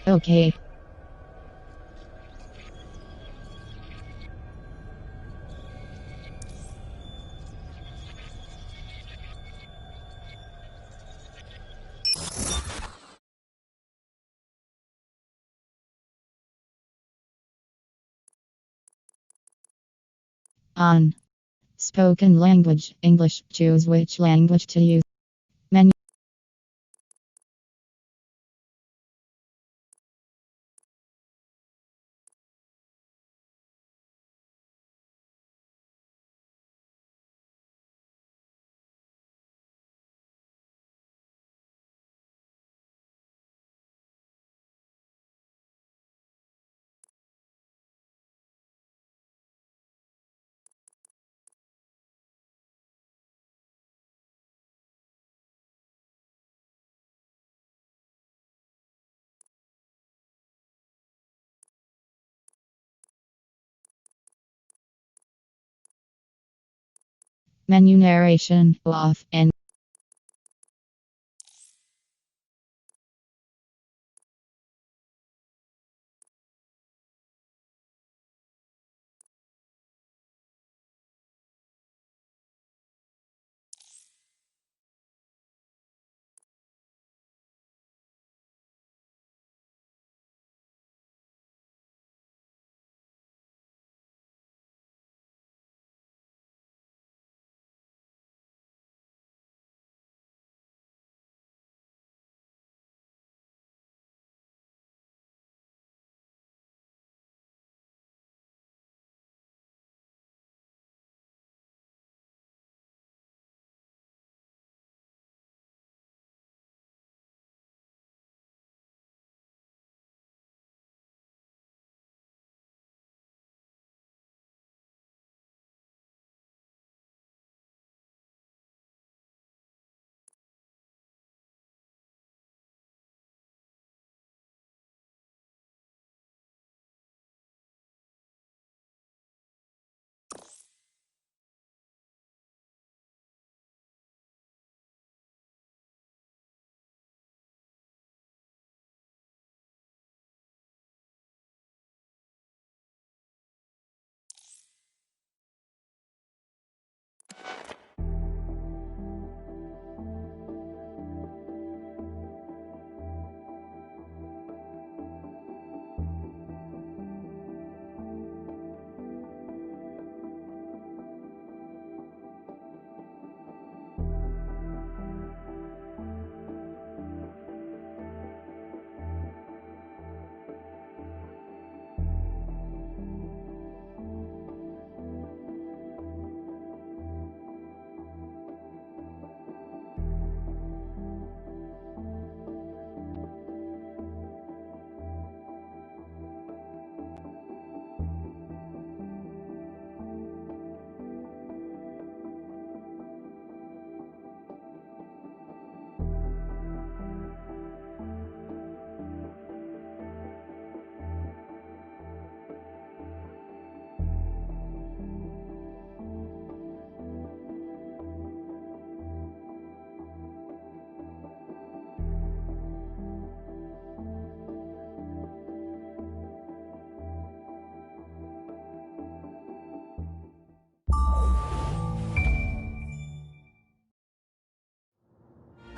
Okay. On. Spoken language, English. Choose which language to use. Menu. Menu narration off and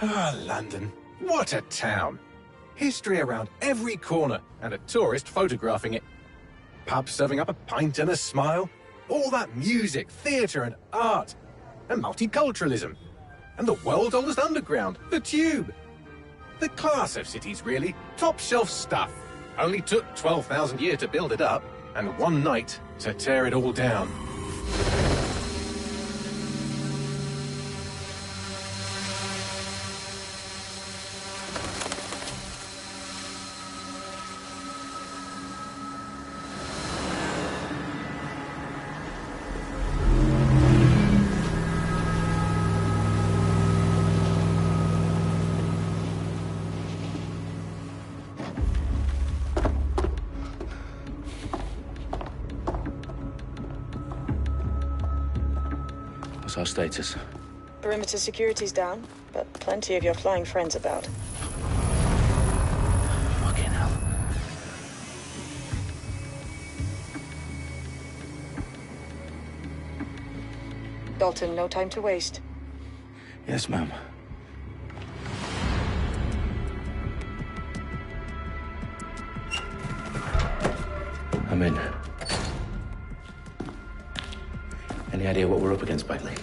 Ah, London. What a town. History around every corner and a tourist photographing it. Pubs serving up a pint and a smile. All that music, theatre and art. And multiculturalism. And the world's oldest underground, the Tube. The class of cities, really. Top shelf stuff. Only took 12,000 years to build it up, and one night to tear it all down. What's our status? Perimeter security's down, but plenty of your flying friends about. Fucking hell. Dalton, no time to waste. Yes, ma'am. I'm in. Any idea what we're up against, Bagley?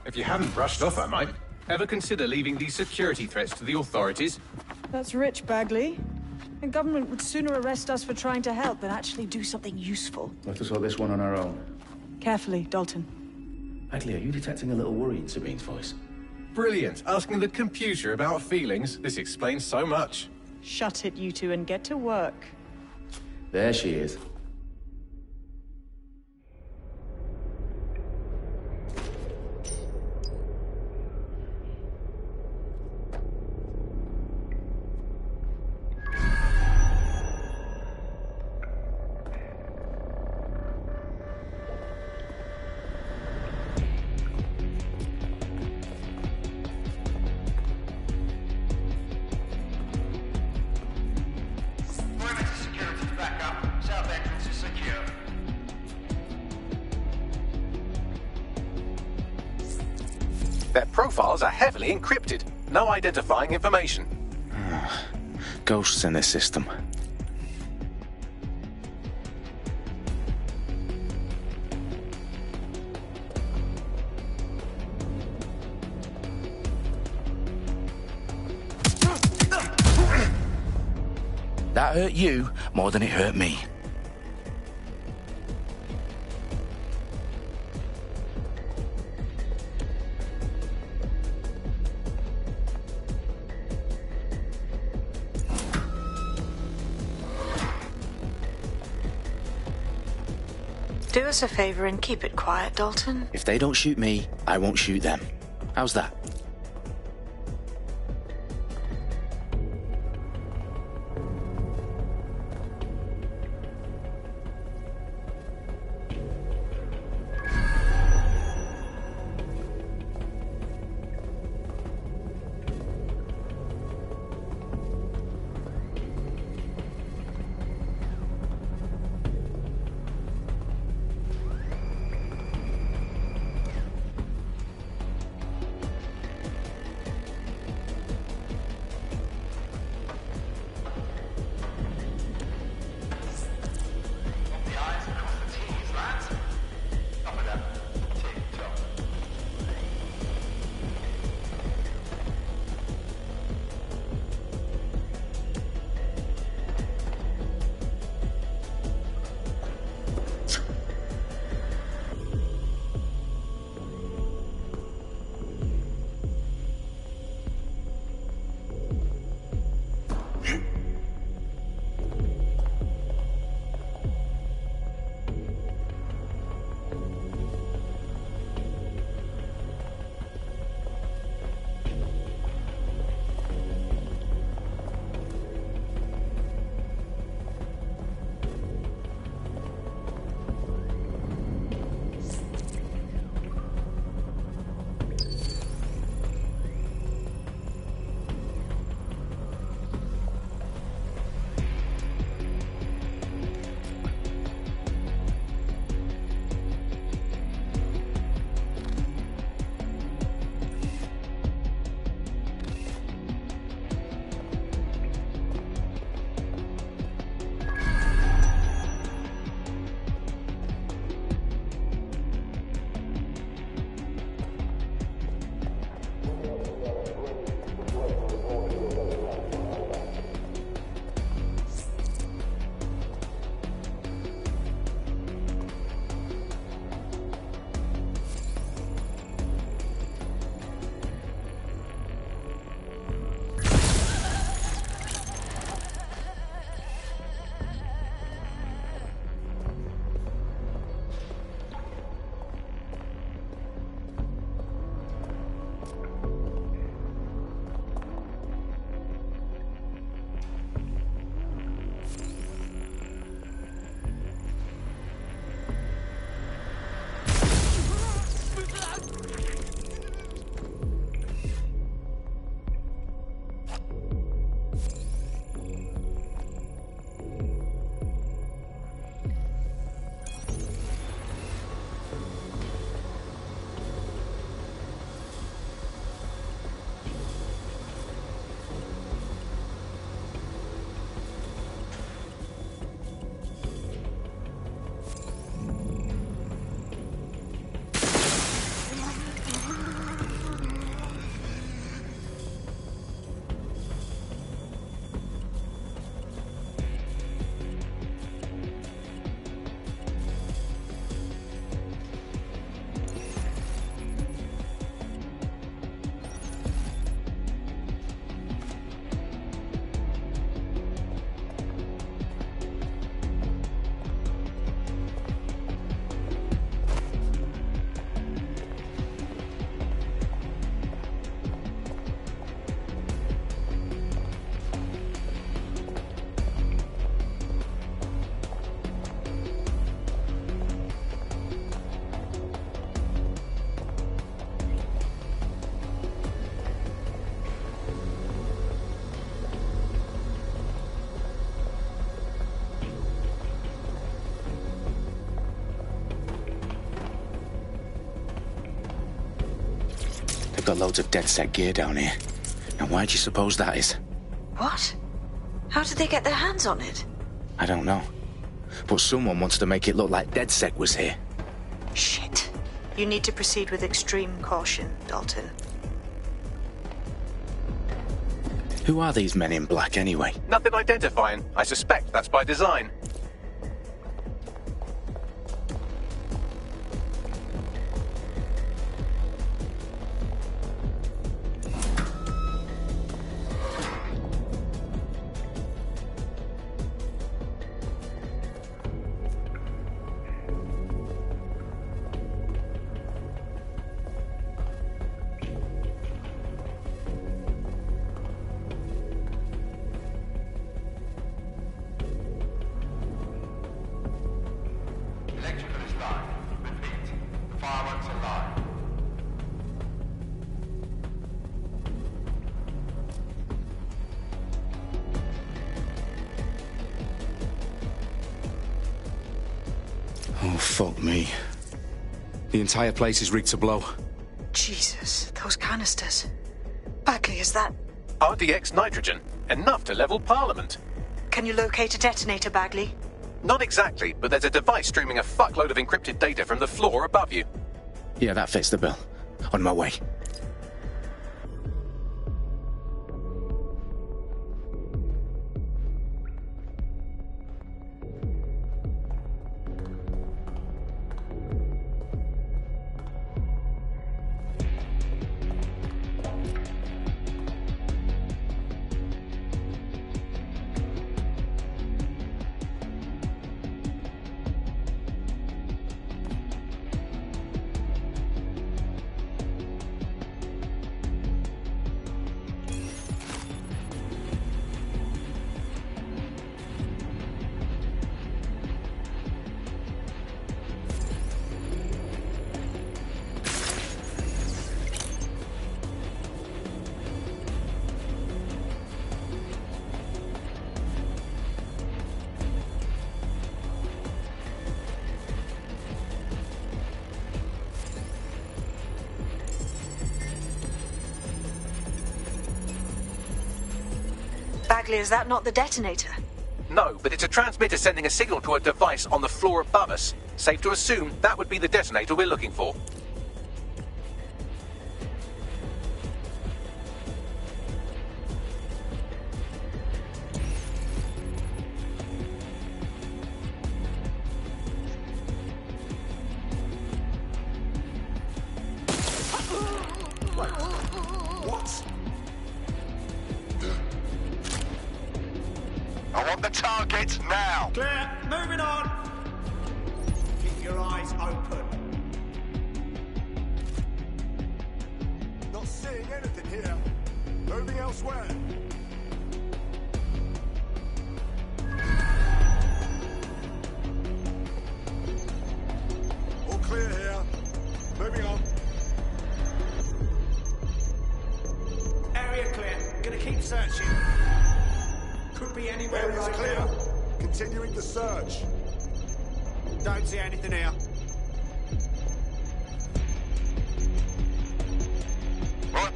If you haven't brushed off, I might. Ever consider leaving these security threats to the authorities? That's rich, Bagley. The government would sooner arrest us for trying to help than actually do something useful. We'll have to sort this one on our own. Carefully, Dalton. Bagley, are you detecting a little worry in Sabine's voice? Brilliant. Asking the computer about feelings. This explains so much. Shut it, you two, and get to work. There she is. Their profiles are heavily encrypted. No identifying information. Ghosts in this system. That hurt you more than it hurt me. Do us a favor and keep it quiet, Dalton. If they don't shoot me, I won't shoot them. How's that? They've got loads of DedSec gear down here. Now, why do you suppose that is? What? How did they get their hands on it? I don't know. But someone wants to make it look like DedSec was here. Shit. You need to proceed with extreme caution, Dalton. Who are these men in black, anyway? Nothing identifying. I suspect that's by design. Oh, fuck me. The entire place is rigged to blow. Jesus, those canisters. Bagley, is that... RDX nitrogen. Enough to level Parliament. Can you locate a detonator, Bagley? Not exactly, but there's a device streaming a fuckload of encrypted data from the floor above you. Yeah, that fits the bill. On my way. Bagley, is that not the detonator? No, but it's a transmitter sending a signal to a device on the floor above us. Safe to assume that would be the detonator we're looking for. I want the target now. Clear. Moving on. Keep your eyes open. Not seeing anything here. Moving elsewhere. All clear here. Moving on. Area clear. Gonna keep searching. Could be anywhere Area's right clear. now. Continuing the search. Don't see anything here. Right.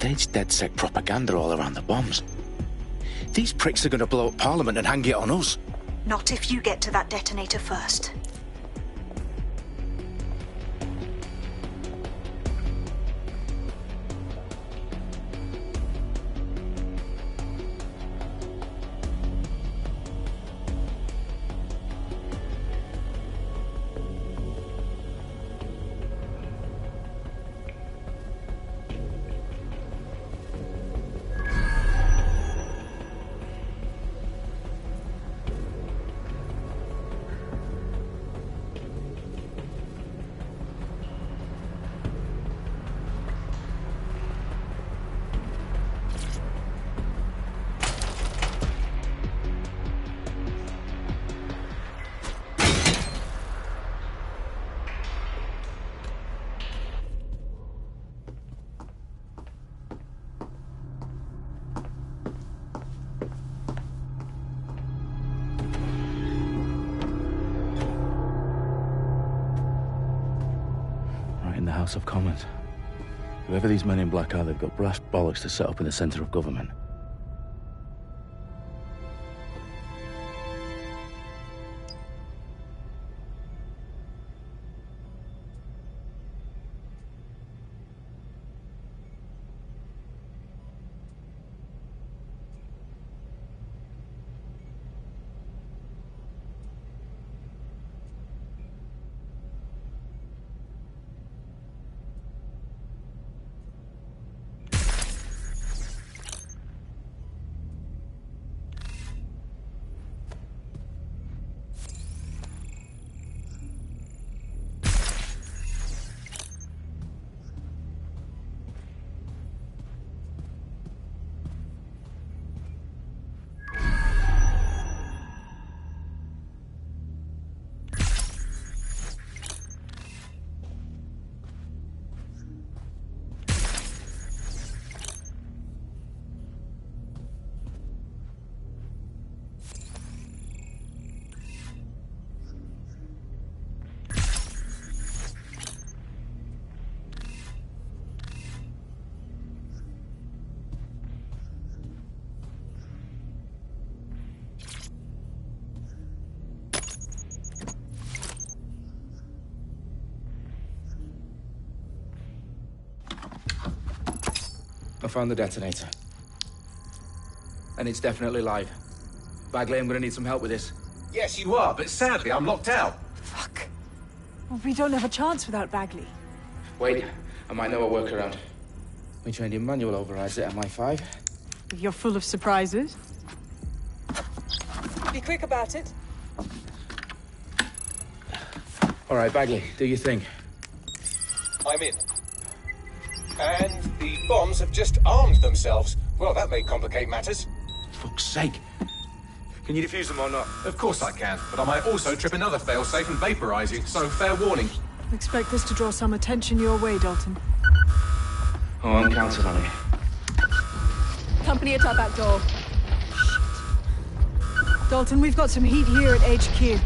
staged DedSec propaganda all around the bombs. These pricks are going to blow up Parliament and hang it on us. Not if you get to that detonator first. In the House of Commons. Whoever these men in black are, they've got brass bollocks to set up in the centre of government. I found the detonator. And it's definitely live. Bagley, I'm gonna need some help with this. Yes, you are, but sadly, I'm locked out. Fuck. Well, we don't have a chance without Bagley. Wait, I might know a workaround. We trained in manual overrides at MI5. You're full of surprises. Be quick about it. All right, Bagley, do your thing. I'm in. And the bombs have just armed themselves. Well, that may complicate matters. Fuck's sake. Can you defuse them or not? Of course I can, but I might also trip another failsafe and vaporize you, so fair warning. Expect this to draw some attention your way, Dalton. Oh, I'm counting on it. Company at our back door. Dalton, we've got some heat here at HQ.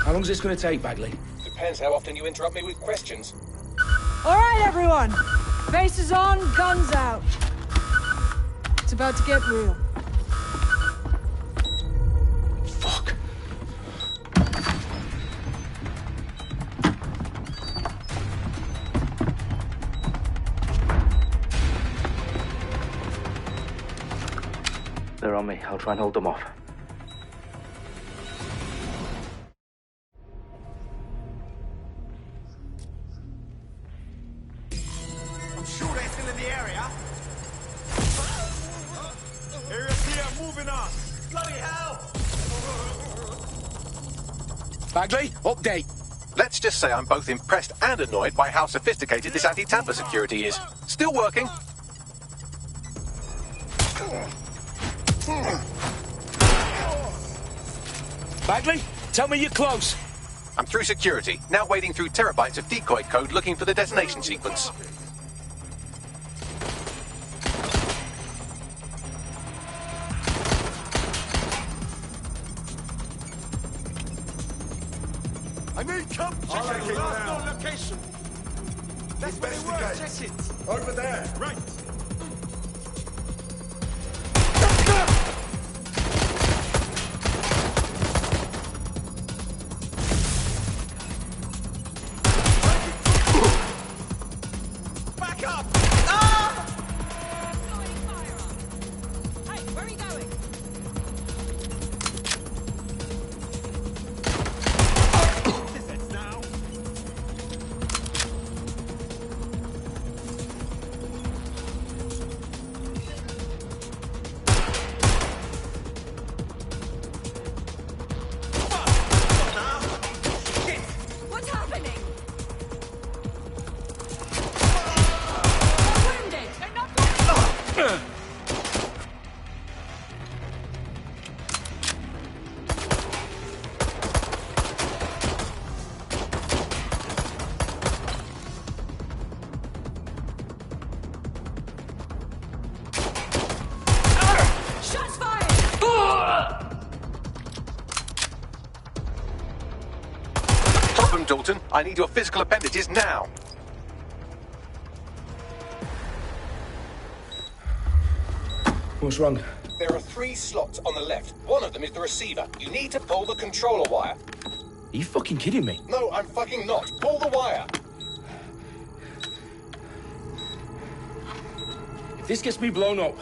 How long's this gonna take, Bagley? Depends how often you interrupt me with questions. All right, everyone. Faces on, guns out. It's about to get real. Fuck. They're on me. I'll try and hold them off. I'm sure they're still in the area. Area clear, moving on. Bloody hell! Bagley, update. Let's just say I'm both impressed and annoyed by how sophisticated this anti-tamper security is. Still working. Bagley, tell me you're close. I'm through security, now wading through terabytes of decoy code looking for the detonation sequence. I need come. Check Check it it last out. known location. That's where they were. Check it. Over there. Right. I need your physical appendages now. What's wrong? There are 3 slots on the left. One of them is the receiver. You need to pull the controller wire. Are you fucking kidding me? No, I'm fucking not. Pull the wire. If this gets me blown up...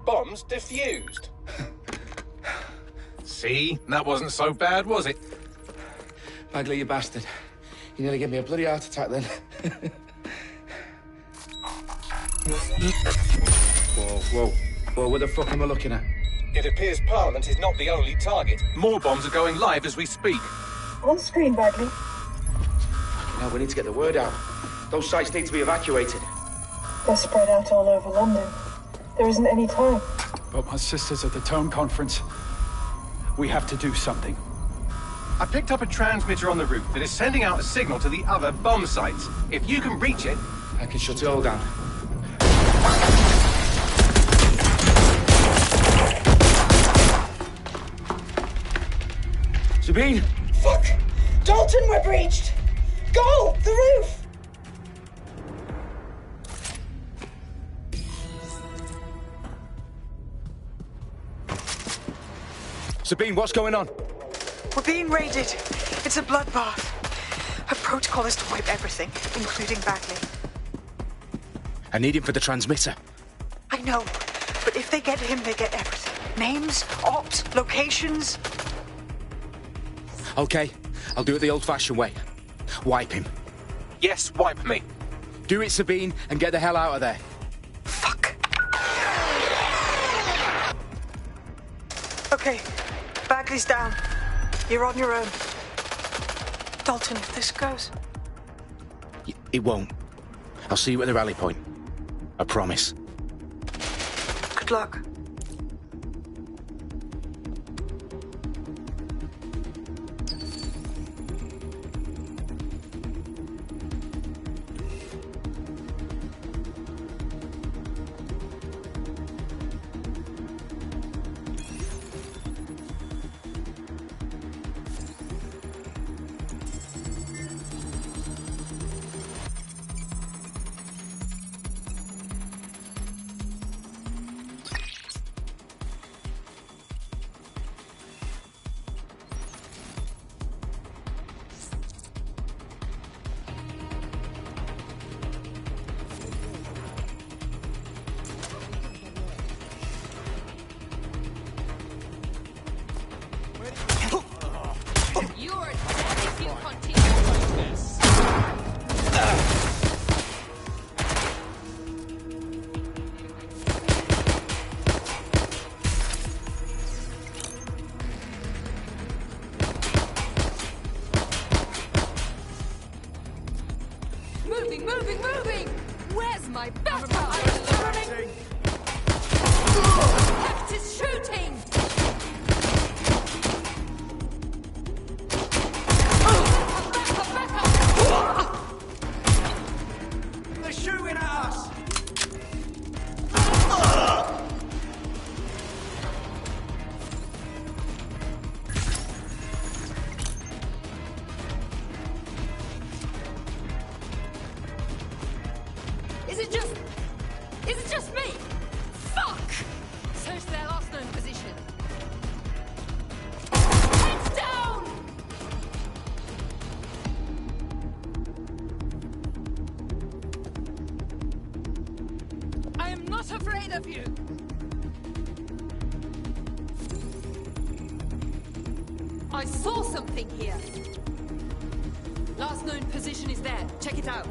Bombs defused. See? That wasn't so bad, was it? Bagley, you bastard. You nearly gave me a bloody heart attack then. Whoa, what the fuck am I looking at? It appears Parliament is not the only target. More bombs are going live as we speak. On screen, Bagley. Now we need to get the word out. Those sites need to be evacuated. They're spread out all over London. There isn't any time. But my sister's at the town conference. We have to do something. I picked up a transmitter on the roof that is sending out a signal to the other bomb sites. If you can reach it... I can shut it all down. Sabine! Fuck! Dalton, we're breached! Go! The roof! Sabine, what's going on? We're being raided. It's a bloodbath. Her protocol is to wipe everything, including Bagley. I need him for the transmitter. I know, but if they get him, they get everything. Names, ops, locations. Okay, I'll do it the old-fashioned way. Wipe him. Yes, wipe me. Do it, Sabine, and get the hell out of there. Fuck. Okay, Bagley's down. You're on your own. Dalton, if this goes... It won't. I'll see you at the rally point. I promise. Good luck. Moving! Where's my backup? Heft is shooting! Backup! They're shooting at us! Is it just me? Fuck! Search their last known position. Heads down! I am not afraid of you. I saw something here. Last known position is there. Check it out.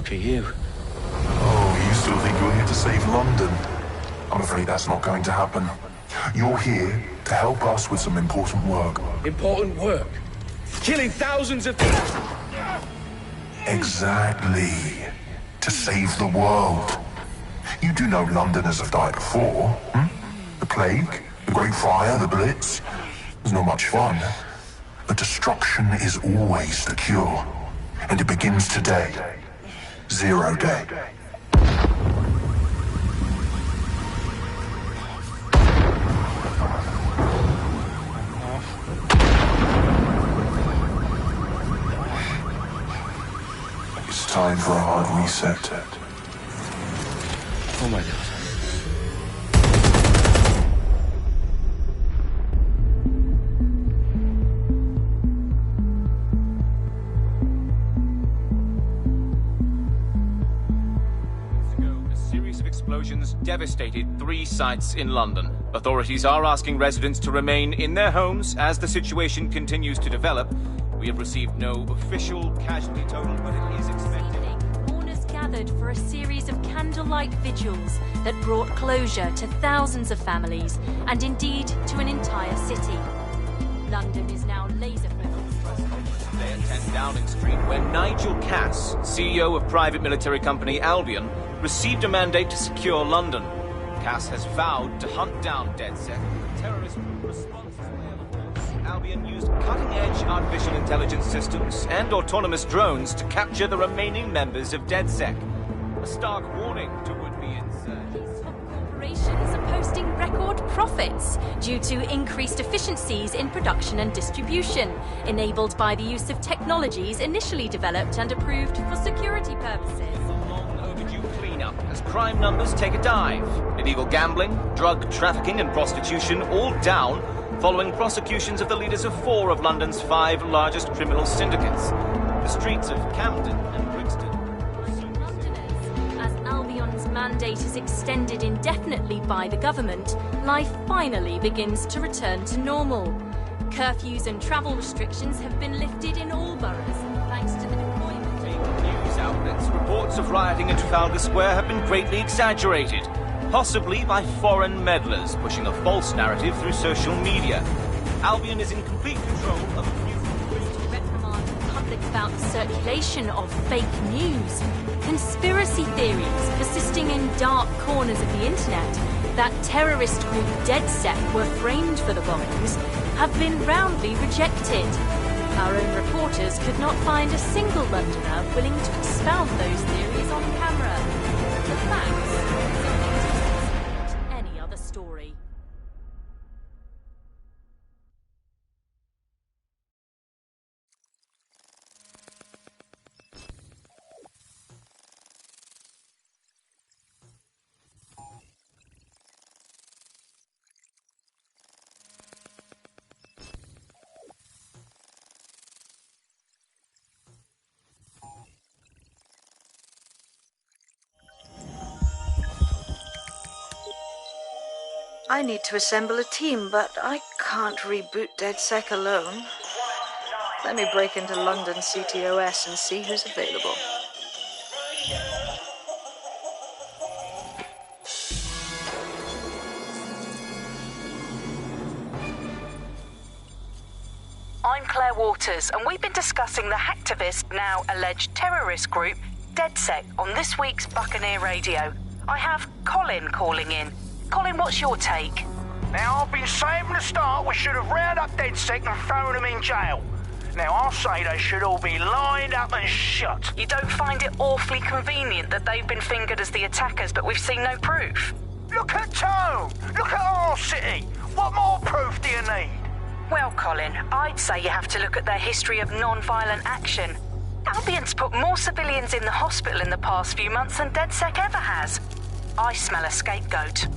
for you. Oh, you still think you're here to save London? I'm afraid that's not going to happen. You're here to help us with some important work. Important work? Killing thousands of people? Exactly. To save the world. You do know Londoners have died before, hmm? The plague, the Great Fire, the Blitz. It's not much fun. But destruction is always the cure. And it begins today. 0 day. It's time for a hard reset. Oh my God. Explosions devastated 3 sites in London. Authorities are asking residents to remain in their homes as the situation continues to develop. We have received no official casualty total, but it is expected. Mourners gathered for a series of candlelight vigils that brought closure to thousands of families and indeed to an entire city. London is now laser-focused. Today at 10 Downing Street, where Nigel Cass, CEO of private military company Albion, received a mandate to secure London. Cass has vowed to hunt down DedSec, a terrorist response to Albion used cutting-edge artificial intelligence systems and autonomous drones to capture the remaining members of DedSec. A stark warning to would-be insurgents. Corporations are posting record profits due to increased efficiencies in production and distribution, enabled by the use of technologies initially developed and approved for security purposes. As crime numbers take a dive. Illegal gambling, drug trafficking and prostitution all down following prosecutions of the leaders of 4 of London's 5 largest criminal syndicates. The streets of Camden and Brixton. Londoners, as Albion's mandate is extended indefinitely by the government, life finally begins to return to normal. Curfews and travel restrictions have been lifted in all boroughs, thanks to the deployment of news outlets. Reports of rioting in Trafalgar Square have been greatly exaggerated, possibly by foreign meddlers pushing a false narrative through social media. Albion is in complete control of a few reprimand the public about the circulation of fake news. Conspiracy theories persisting in dark corners of the internet that terrorist group DedSec were framed for the bombings have been roundly rejected. Our own reporters could not find a single Londoner willing to expound those theories on camera. The facts simply support any other story. I need to assemble a team, but I can't reboot DedSec alone. Let me break into London CTOS and see who's available. I'm Claire Waters, and we've been discussing the hacktivist, now alleged terrorist group, DedSec, on this week's Buccaneer Radio. I have Colin calling in. Colin, what's your take? Now, I've been saying from the start we should have rounded up DedSec and thrown them in jail. Now, I'll say they should all be lined up and shot. You don't find it awfully convenient that they've been fingered as the attackers, but we've seen no proof? Look at Tone! Look at our city! What more proof do you need? Well, Colin, I'd say you have to look at their history of non-violent action. Albion's put more civilians in the hospital in the past few months than DedSec ever has. I smell a scapegoat.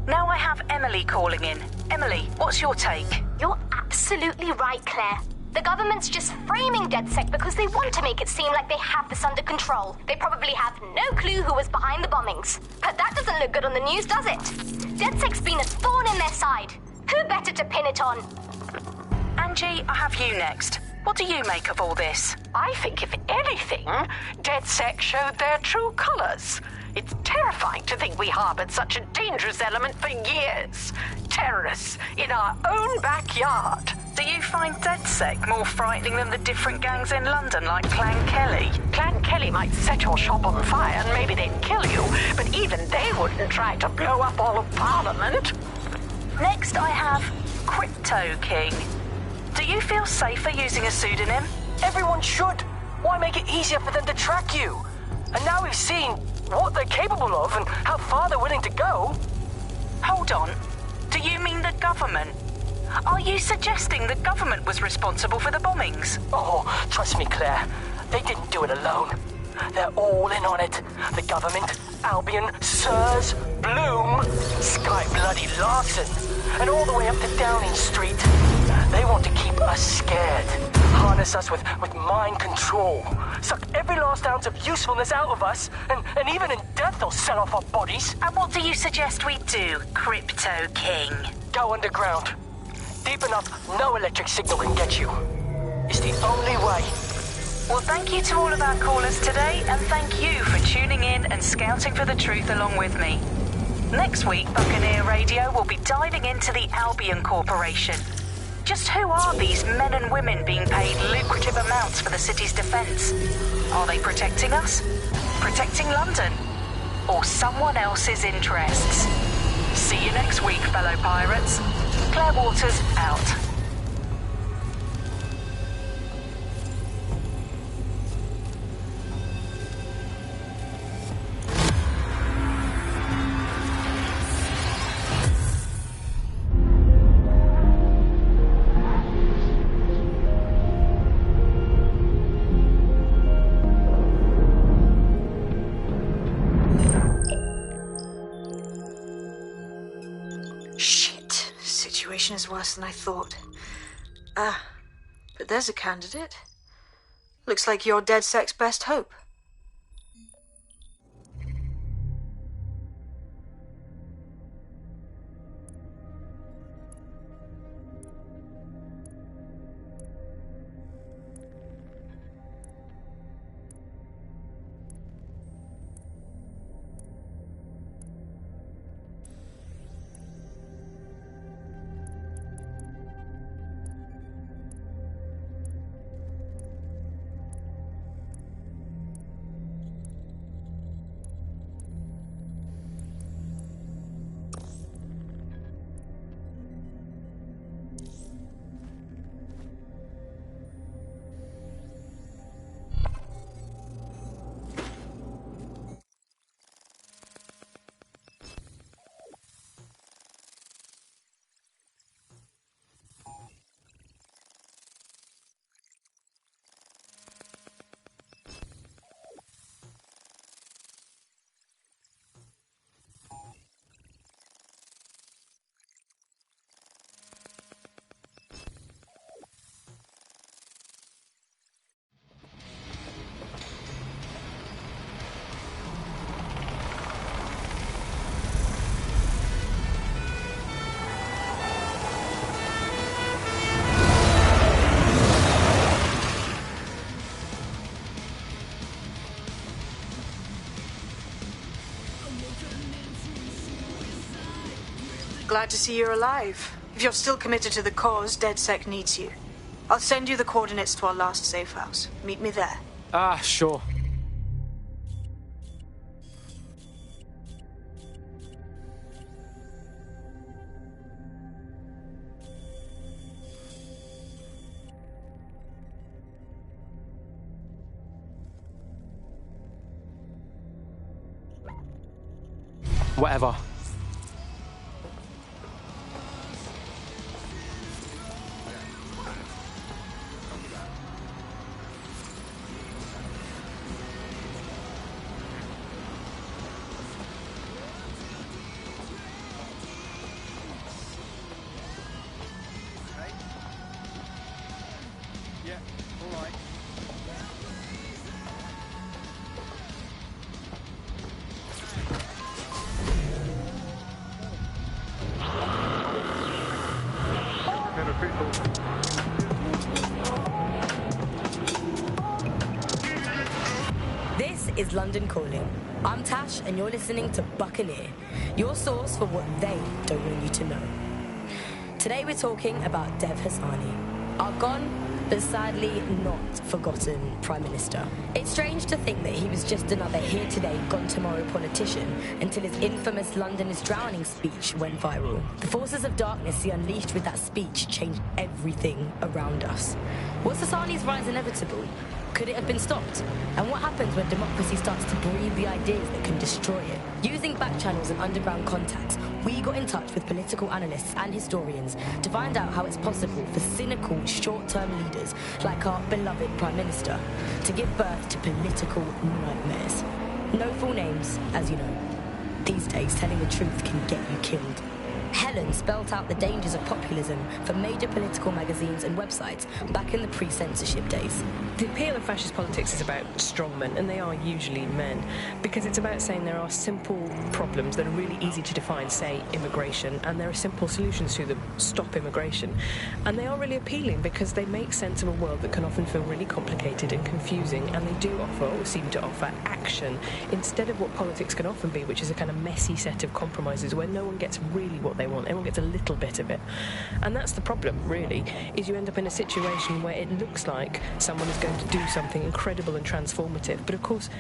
Now I have Emily calling in. Emily, what's your take? You're absolutely right, Claire. The government's just framing DedSec because they want to make it seem like they have this under control. They probably have no clue who was behind the bombings. But that doesn't look good on the news, does it? DedSec's been a thorn in their side. Who better to pin it on? Angie, I have you next. What do you make of all this? I think, if anything, DedSec showed their true colors. It's terrifying to think we harbored such a dangerous element for years. Terrorists in our own backyard. Do you find DedSec more frightening than the different gangs in London, like Clan Kelly? Clan Kelly might set your shop on fire and maybe they'd kill you, but even they wouldn't try to blow up all of Parliament. Next I have Crypto King. Do you feel safer using a pseudonym? Everyone should. Why make it easier for them to track you? And now we've seen what they're capable of and how far they're willing to go. Hold on. Do you mean the government? Are you suggesting the government was responsible for the bombings? Oh, trust me, Claire. They didn't do it alone. They're all in on it. The government, Albion, Sirs, Bloom, Sky Bloody Larson, and all the way up to Downing Street. They want to keep us scared. Harness us with mind control. Suck every last ounce of usefulness out of us, and even in death they'll sell off our bodies. And what do you suggest we do, Crypto King? Go underground. Deep enough, no electric signal can get you. It's the only way. Well, thank you to all of our callers today, and thank you for tuning in and scouting for the truth along with me. Next week, Buccaneer Radio will be diving into the Albion Corporation. Just who are these men and women being paid lucrative amounts for the city's defence? Are they protecting us? Protecting London? Or someone else's interests? See you next week, fellow pirates. Claire Waters out. Is worse than I thought. But there's a candidate. Looks like you're DedSec's best hope. Glad to see you're alive. If you're still committed to the cause, DedSec needs you. I'll send you the coordinates to our last safe house. Meet me there. Sure. Whatever. is London Calling. I'm Tash, and you're listening to Buccaneer, your source for what they don't want you to know. Today we're talking about Dev Hassani, our gone, but sadly not forgotten Prime Minister. It's strange to think that he was just another here today, gone tomorrow politician until his infamous London is drowning speech went viral. The forces of darkness he unleashed with that speech changed everything around us. Was Hassani's rise inevitable? Could it have been stopped? And what happens when democracy starts to breed the ideas that can destroy it? Using back channels and underground contacts, we got in touch with political analysts and historians to find out how it's possible for cynical, short-term leaders like our beloved Prime Minister to give birth to political nightmares. No full names, as you know. These days, telling the truth can get you killed. Helen spelt out the dangers of populism for major political magazines and websites back in the pre-censorship days. The appeal of fascist politics is about strongmen, and they are usually men, because it's about saying there are simple problems that are really easy to define, say immigration, and there are simple solutions to them, stop immigration. And they are really appealing because they make sense of a world that can often feel really complicated and confusing, and they do offer, or seem to offer, action instead of what politics can often be, which is a kind of messy set of compromises where no one gets really what they want. Everyone gets a little bit of it. And that's the problem, really, is you end up in a situation where it looks like someone is going to do something incredible and transformative, but of course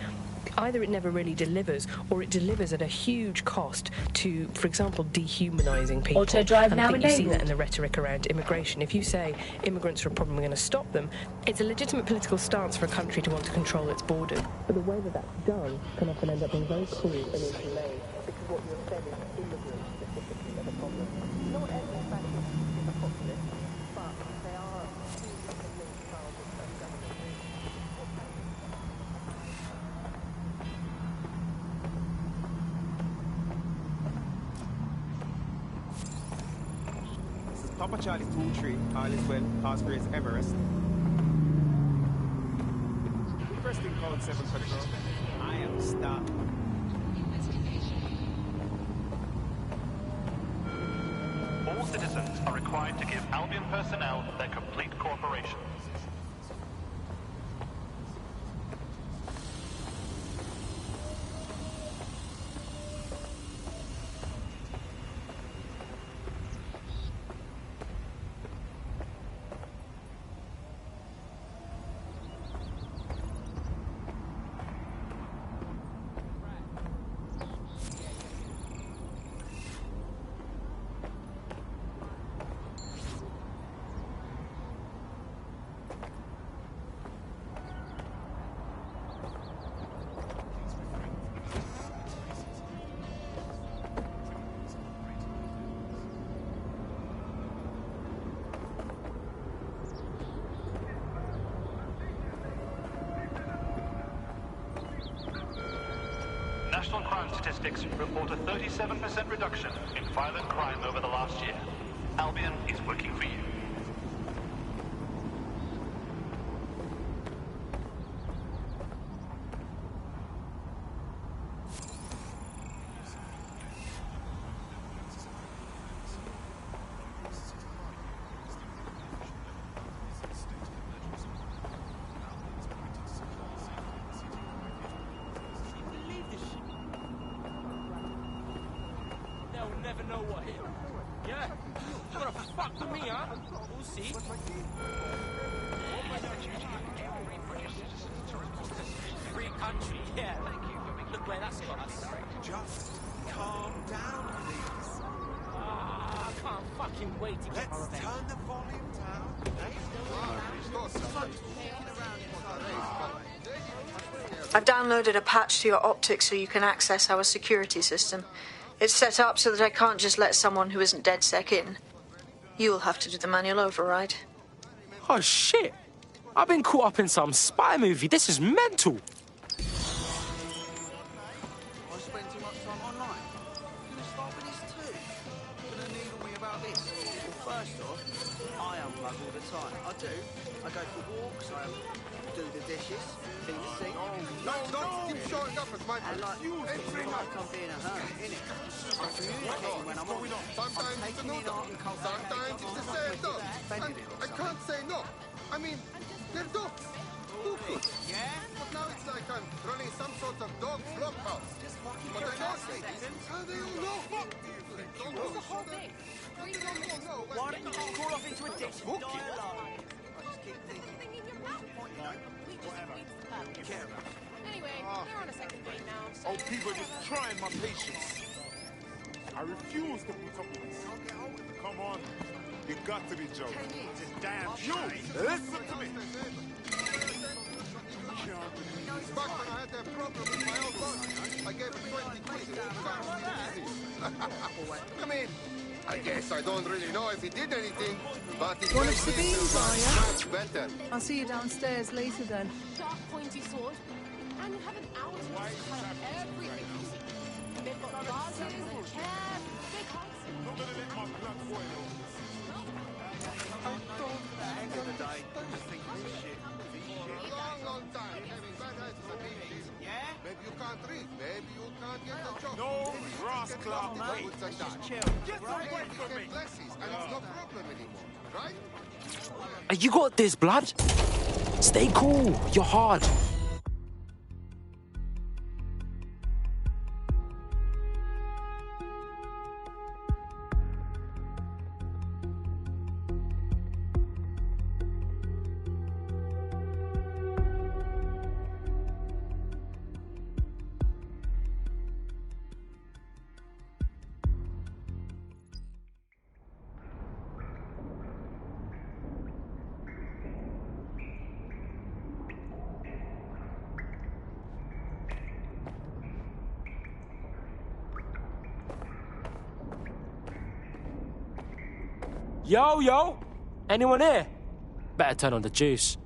either it never really delivers, or it delivers at a huge cost to, for example, dehumanising people. Auto drive and now I think you see enabled. that in the rhetoric around immigration. If you say immigrants are a problem, we're going to stop them, it's a legitimate political stance for a country to want to control its borders. But the way that that's done can often end up being very cruel and inhumane, because what you're saying is immigrants specifically are the problem. Not every fascist is a populist, but they are two different linked styles of government. This is Papa Charlie Tooltree, all is well, Osprey's Everest. Requesting code 7 control. I am stopped. All citizens are required to give Albion personnel their complete cooperation. National crime statistics report a 37% reduction in violent crime over the last year. Albion is working for you. Never know what hit. Yeah? You wanna fuck with me, huh? We'll see. Free country, yeah. Look where that's got us. Just calm down, please. I can't fucking wait to get my revenge. Let's turn the volume down. I've downloaded a patch to your optics so you can access our security system. It's set up so that I can't just let someone who isn't DedSec in. You'll have to do the manual override. Oh shit! I've been caught up in some spy movie. This is mental. I spend too much time online. You're gonna start with this too. You're gonna needle me about this. Well, first off, I unplug all the time. I do. I go for walks. I do the dishes. Clean the sink. No, keep showing up as my and like, entering like I'm being a hermit, innit? I'm communicating when I'm on. Sometimes it's another. Sometimes it's the same dog. And I can't say no. I mean, they're dogs. Who could? Yeah? But now it's like I'm running some sort Book it. I just keep thinking, you know, whatever. Don't care about it. Anyway, they're on a second date now, so... Oh, people are just trying my patience. I refuse to put up with this. Come on. You got to be joking. This damn You, listen to me. Back when I had that problem with my old boss, I gave him 20 quid. Come in. I guess I don't really know if he did anything, but it One of makes me Sabine's, feel are ya? much better. I'll see you downstairs later then. Sharp, pointy sword, and you have an hour to cut everything you see. They've got vases and chairs, big huts. Not gonna let my blood boil over this. At the end of the day, just think this shit. Long time having bad eyes as a baby. Yeah? Maybe you can't read. Maybe you can't get a job. No, rascal. Just chill. Get away from me. Glasses, and it's no problem anymore, right? You got this, blood. Stay cool. You're hard. Yo, anyone here? Better turn on the juice.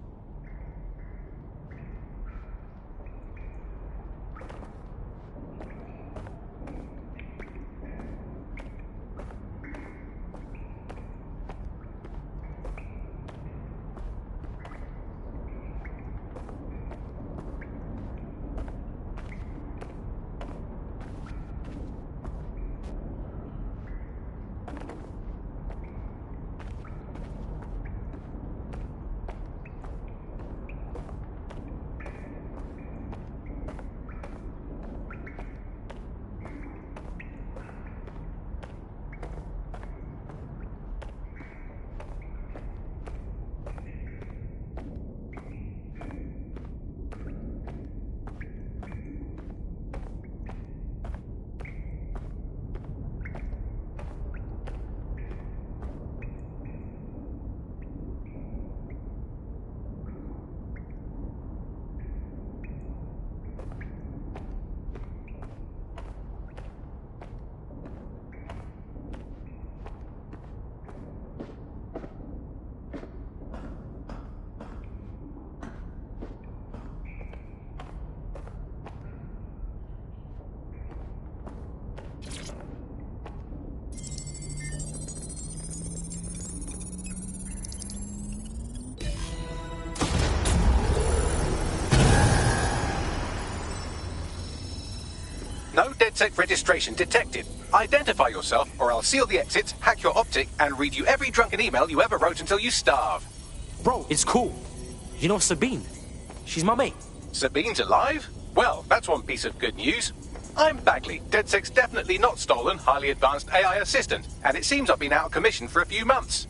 No DedSec registration detected. Identify yourself, or I'll seal the exits, hack your optic, and read you every drunken email you ever wrote until you starve. Bro, it's cool. You know Sabine? She's my mate. Sabine's alive? Well, that's one piece of good news. I'm Bagley, DedSec's definitely not stolen, highly advanced AI assistant, and it seems I've been out of commission for a few months.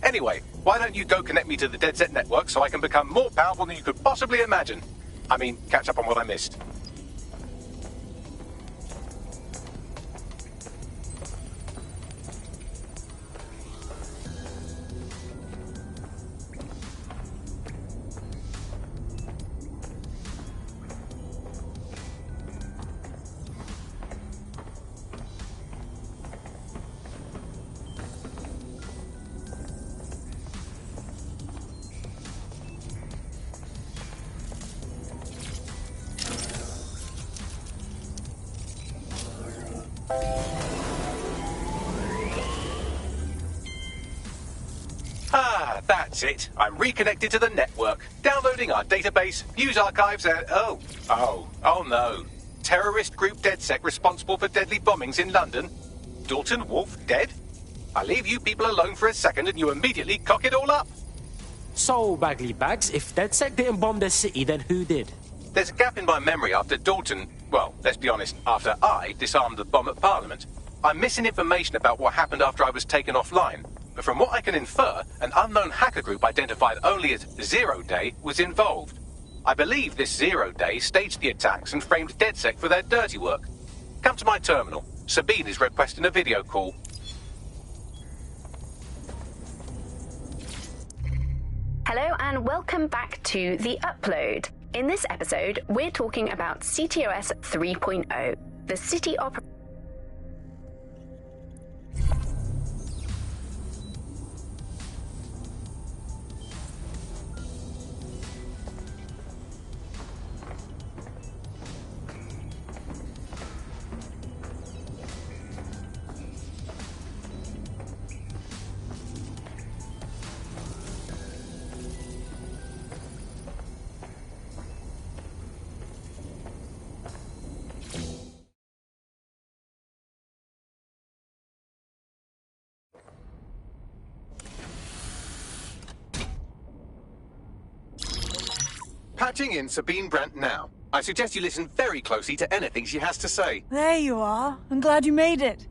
Anyway, why don't you go connect me to the DedSec network so I can become more powerful than you could possibly imagine? I mean, catch up on what I missed. Ah, that's it. I'm reconnected to the network, downloading our database, news archives, and... Oh no. Terrorist group DedSec responsible for deadly bombings in London? Dalton Wolf dead? I leave you people alone for a second and you immediately cock it all up. So, Bagley Bags, if DedSec didn't bomb the city, then who did? There's a gap in my memory after Dalton... Well, let's be honest, after I disarmed the bomb at Parliament. I'm missing information about what happened after I was taken offline. but from what I can infer, an unknown hacker group identified only as Zero Day was involved. I believe this 0 Day staged the attacks and framed DedSec for their dirty work. Come to my terminal. Sabine is requesting a video call. Hello and welcome back to The Upload. In this episode, we're talking about CTOS 3.0, the city operating. Patching in Sabine Brandt now. I suggest you listen very closely to anything she has to say. There you are. I'm glad you made it.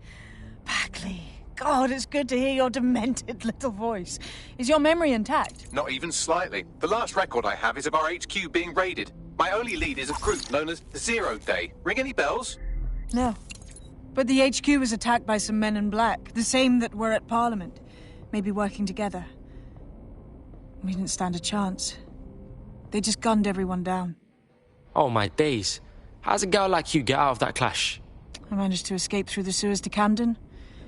Packley. God, it's good to hear your demented little voice. Is your memory intact? Not even slightly. The last record I have is of our HQ being raided. My only lead is a group known as 0 Day. Ring any bells? No. But the HQ was attacked by some men in black, the same that were at Parliament. Maybe working together. We didn't stand a chance. They just gunned everyone down. Oh my days. How's a girl like you get out of that clash? I managed to escape through the sewers to Camden.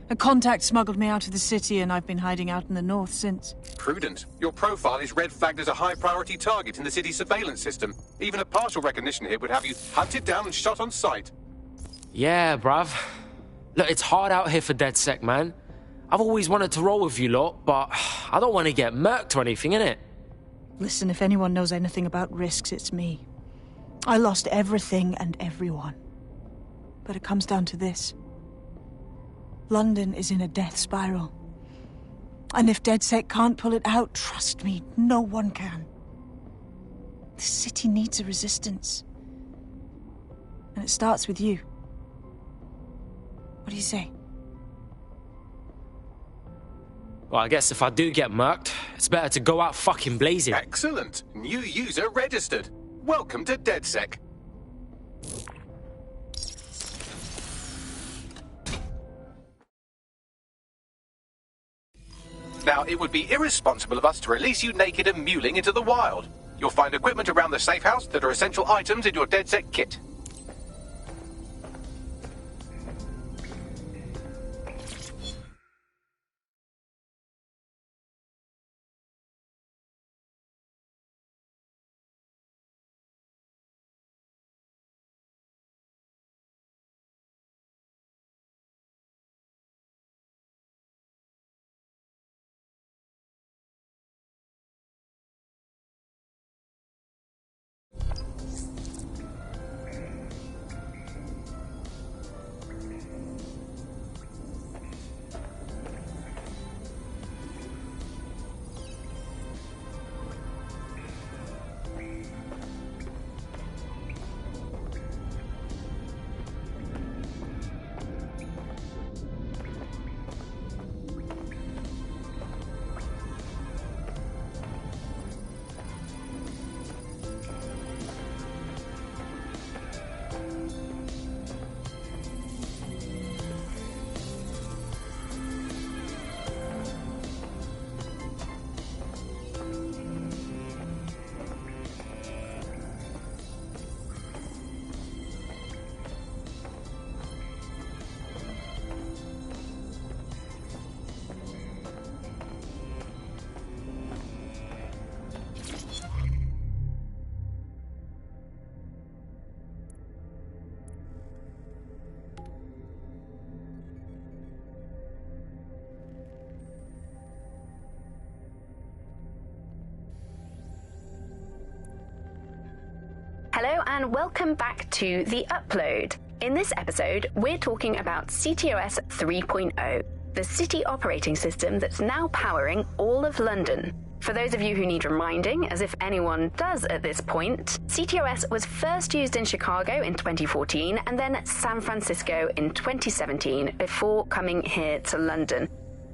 A contact smuggled me out of the city and I've been hiding out in the north since. Prudent. Your profile is red flagged as a high-priority target in the city's surveillance system. Even a partial recognition hit would have you hunted down and shot on sight. Yeah, bruv. Look, it's hard out here for DedSec, man. I've always wanted to roll with you lot, but I don't want to get murked or anything, innit? Listen, if anyone knows anything about risks, it's me. I lost everything and everyone. But it comes down to this. London is in a death spiral. And if DedSec can't pull it out, trust me, no one can. The city needs a resistance. And it starts with you. What do you say? Well, I guess if I do get murked, it's better to go out fucking blazing. Excellent. New user registered. Welcome to DedSec. Now, it would be irresponsible of us to release you naked and mewling into the wild. You'll find equipment around the safe house that are essential items in your DedSec kit. Hello and welcome back to The Upload. In this episode, we're talking about CTOS 3.0, the city operating system that's now powering all of London. For those of you who need reminding, as if anyone does at this point, CTOS was first used in Chicago in 2014 and then San Francisco in 2017 before coming here to London.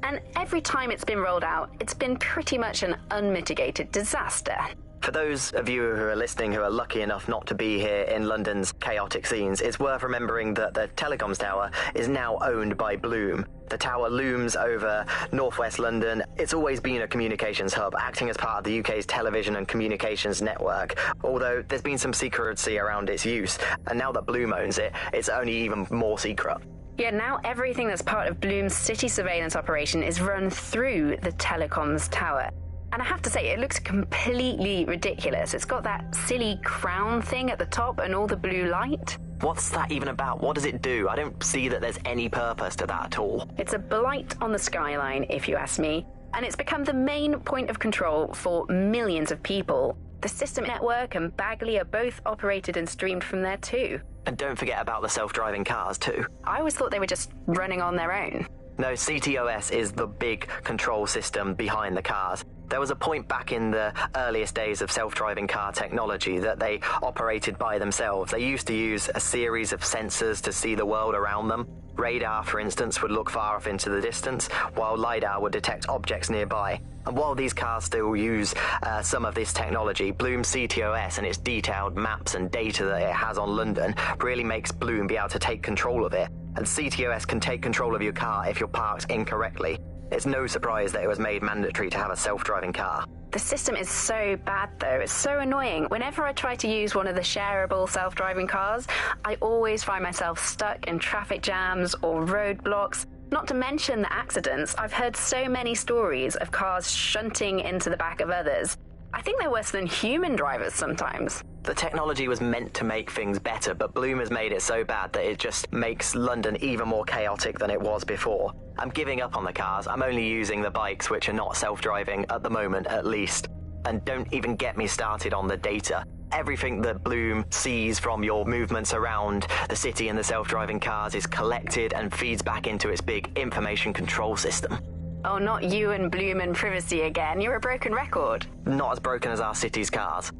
And every time it's been rolled out, it's been pretty much an unmitigated disaster. For those of you who are listening who are lucky enough not to be here in London's chaotic scenes, it's worth remembering that the telecoms tower is now owned by Bloom. The tower looms over northwest London. It's always been a communications hub, acting as part of the UK's television and communications network, although there's been some secrecy around its use, and now that Bloom owns it, it's only even more secret. Yeah, now everything that's part of Bloom's city surveillance operation is run through the telecoms tower. And I have to say, it looks completely ridiculous. It's got that silly crown thing at the top and all the blue light. What's that even about? What does it do? I don't see that there's any purpose to that at all. It's a blight on the skyline, if you ask me. And it's become the main point of control for millions of people. The System Network and Bagley are both operated and streamed from there too. And don't forget about the self-driving cars too. I always thought they were just running on their own. No, CTOS is the big control system behind the cars. There was a point back in the earliest days of self-driving car technology that they operated by themselves. They used to use a series of sensors to see the world around them. Radar, for instance, would look far off into the distance, while LiDAR would detect objects nearby. And while these cars still use some of this technology, Bloom's CTOS and its detailed maps and data that it has on London really makes Bloom be able to take control of it. And CTOS can take control of your car if you're parked incorrectly. It's no surprise that it was made mandatory to have a self-driving car. The system is so bad, though. It's so annoying. Whenever I try to use one of the shareable self-driving cars, I always find myself stuck in traffic jams or roadblocks. Not to mention the accidents. I've heard so many stories of cars shunting into the back of others. I think they're worse than human drivers sometimes. The technology was meant to make things better, but Bloom has made it so bad that it just makes London even more chaotic than it was before. I'm giving up on the cars. I'm only using the bikes, which are not self-driving at the moment, at least. And don't even get me started on the data. Everything that Bloom sees from your movements around the city and the self-driving cars is collected and feeds back into its big information control system. Oh, not you and Bloom and privacy again. You're a broken record. Not as broken as our city's cars.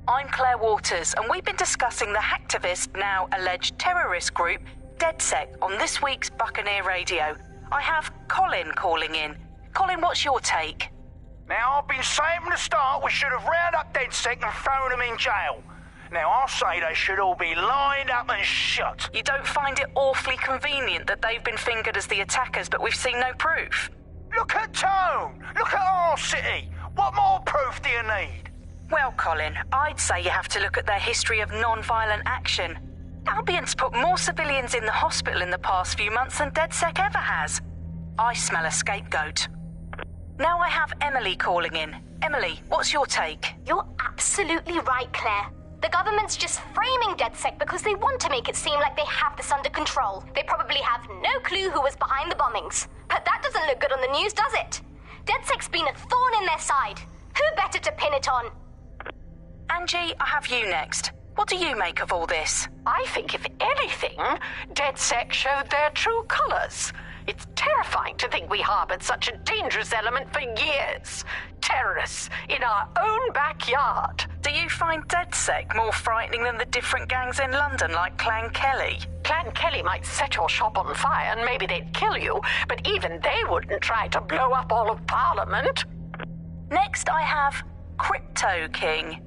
I'm Claire Waters, and we've been discussing the hacktivist, now alleged terrorist group, DedSec, on this week's Buccaneer Radio. I have Colin calling in. Colin, what's your take? Now, I've been saying from the start we should have rounded up DedSec and thrown them in jail. Now, I'll say they should all be lined up and shot. You don't find it awfully convenient that they've been fingered as the attackers, but we've seen no proof? Look at Tone! Look at our city! What more proof do you need? Well, Colin, I'd say you have to look at their history of non-violent action. Albion's put more civilians in the hospital in the past few months than DedSec ever has. I smell a scapegoat. Now I have Emily calling in. Emily, what's your take? You're absolutely right, Claire. The government's just framing DedSec because they want to make it seem like they have this under control. They probably have no clue who was behind the bombings. But that doesn't look good on the news, does it? DedSec's been a thorn in their side. Who better to pin it on? Angie, I have you next. What do you make of all this? I think, if anything, DedSec showed their true colours. It's terrifying to think we harboured such a dangerous element for years. Terrorists in our own backyard. Do you find DedSec more frightening than the different gangs in London, like Clan Kelly? Clan Kelly might set your shop on fire and maybe they'd kill you, but even they wouldn't try to blow up all of Parliament. Next, I have Crypto King.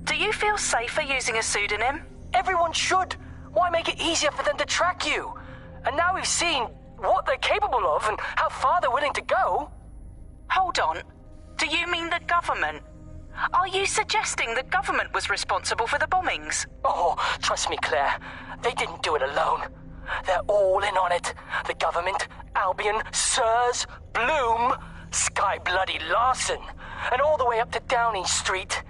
Do you feel safer using a pseudonym? Everyone should. Why make it easier for them to track you? And now we've seen what they're capable of and how far they're willing to go. Hold on. Do you mean the government? Are you suggesting the government was responsible for the bombings? Oh, trust me, Claire. They didn't do it alone. They're all in on it. The government, Albion, Sirs, Bloom, Sky Bloody Larson, and all the way up to Downing Street.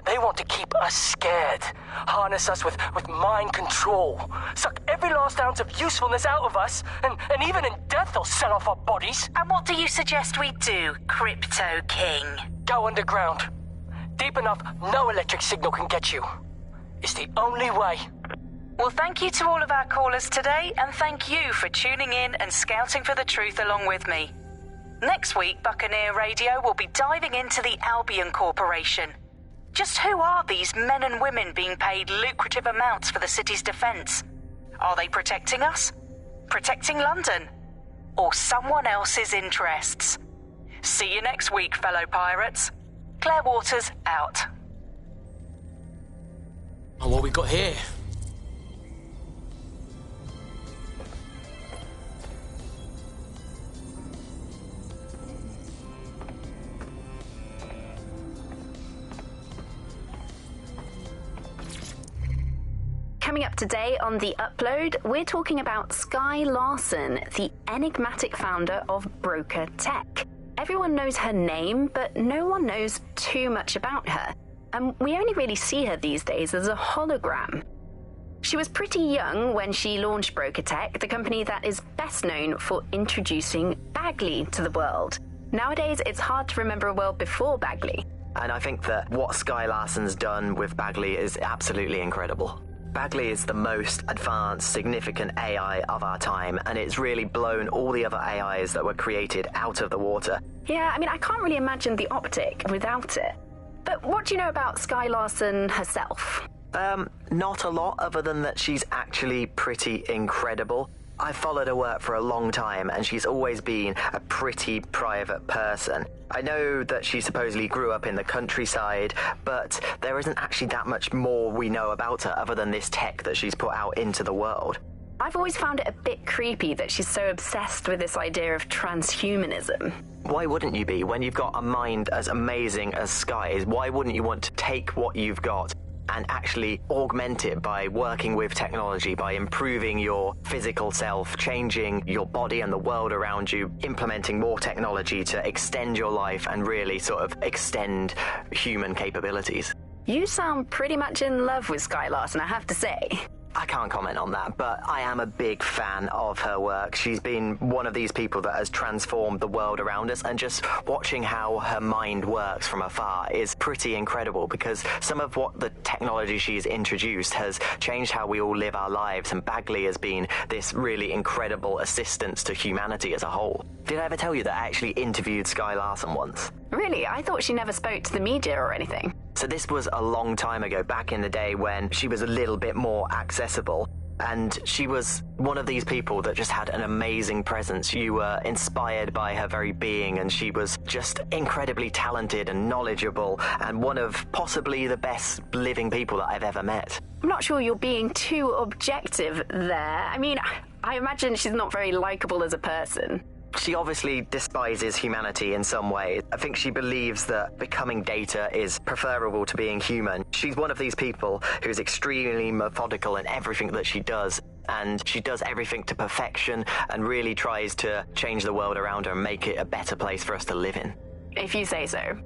They want to keep us scared, harness us with mind control, suck every last ounce of usefulness out of us, and even in death they'll sell off our bodies. And what do you suggest we do, Crypto King? Go underground. Deep enough, no electric signal can get you. It's the only way. Well, thank you to all of our callers today, and thank you for tuning in and scouting for the truth along with me. Next week, Buccaneer Radio will be diving into the Albion Corporation. Just who are these men and women being paid lucrative amounts for the city's defence? Are they protecting us? Protecting London? Or someone else's interests? See you next week, fellow pirates. Claire Waters out. And what we got here? Coming up today on The Upload, we're talking about Skye Larson, the enigmatic founder of Broker Tech. Everyone knows her name, but no one knows too much about her. And we only really see her these days as a hologram. She was pretty young when she launched Broker Tech, the company that is best known for introducing Bagley to the world. Nowadays, it's hard to remember a world before Bagley. And I think that what Skye Larson's done with Bagley is absolutely incredible. Bagley is the most advanced, significant AI of our time, and it's really blown all the other AIs that were created out of the water. Yeah, I mean, I can't really imagine the optic without it. But what do you know about Skye Larson herself? Not a lot, other than that she's actually pretty incredible. I've followed her work for a long time, and she's always been a pretty private person. I know that she supposedly grew up in the countryside, but there isn't actually that much more we know about her other than this tech that she's put out into the world. I've always found it a bit creepy that she's so obsessed with this idea of transhumanism. Why wouldn't you be? When you've got a mind as amazing as Skye's, why wouldn't you want to take what you've got and actually augment it by working with technology, by improving your physical self, changing your body and the world around you, implementing more technology to extend your life and really sort of extend human capabilities? You sound pretty much in love with Skye Larson, I have to say. I can't comment on that, but I am a big fan of her work. She's been one of these people that has transformed the world around us, and just watching how her mind works from afar is pretty incredible, because some of what the technology she's introduced has changed how we all live our lives, and Bagley has been this really incredible assistance to humanity as a whole. Did I ever tell you that I actually interviewed Skye Larson once? Really? I thought she never spoke to the media or anything. So this was a long time ago, back in the day when she was a little bit more accessible. And she was one of these people that just had an amazing presence. You were inspired by her very being, and she was just incredibly talented and knowledgeable, and one of possibly the best living people that I've ever met. I'm not sure you're being too objective there. I mean, I imagine she's not very likable as a person. She obviously despises humanity in some ways. I think she believes that becoming data is preferable to being human. She's one of these people who's extremely methodical in everything that she does, and she does everything to perfection and really tries to change the world around her and make it a better place for us to live in. If you say so.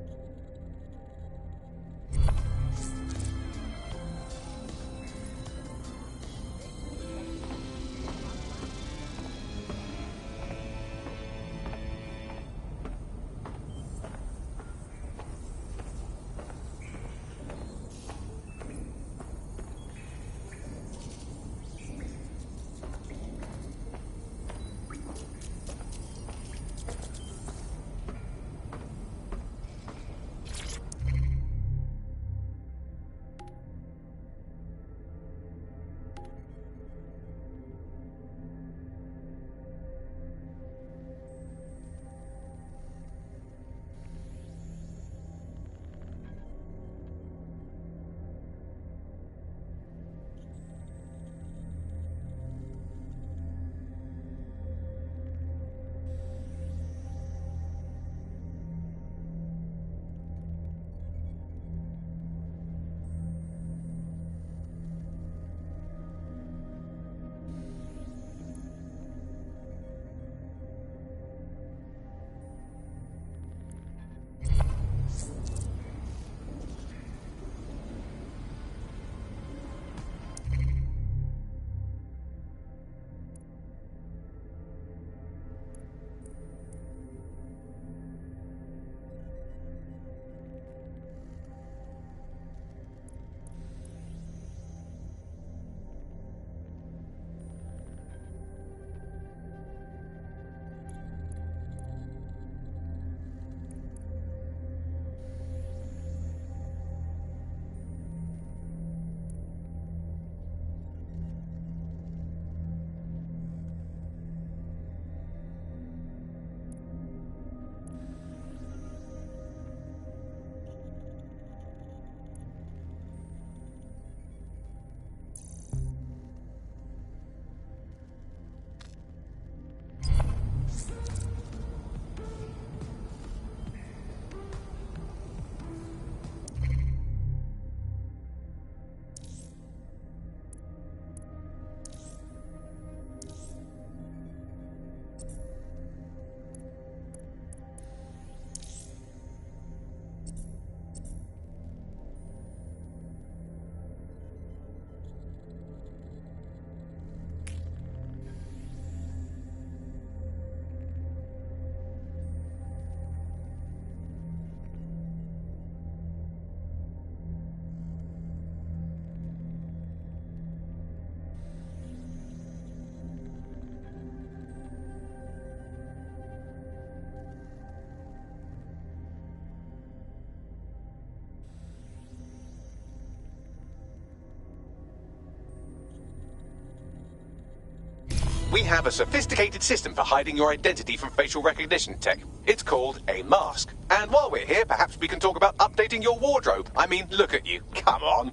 We have a sophisticated system for hiding your identity from facial recognition tech. It's called a mask. And while we're here, perhaps we can talk about updating your wardrobe. I mean, look at you. Come on.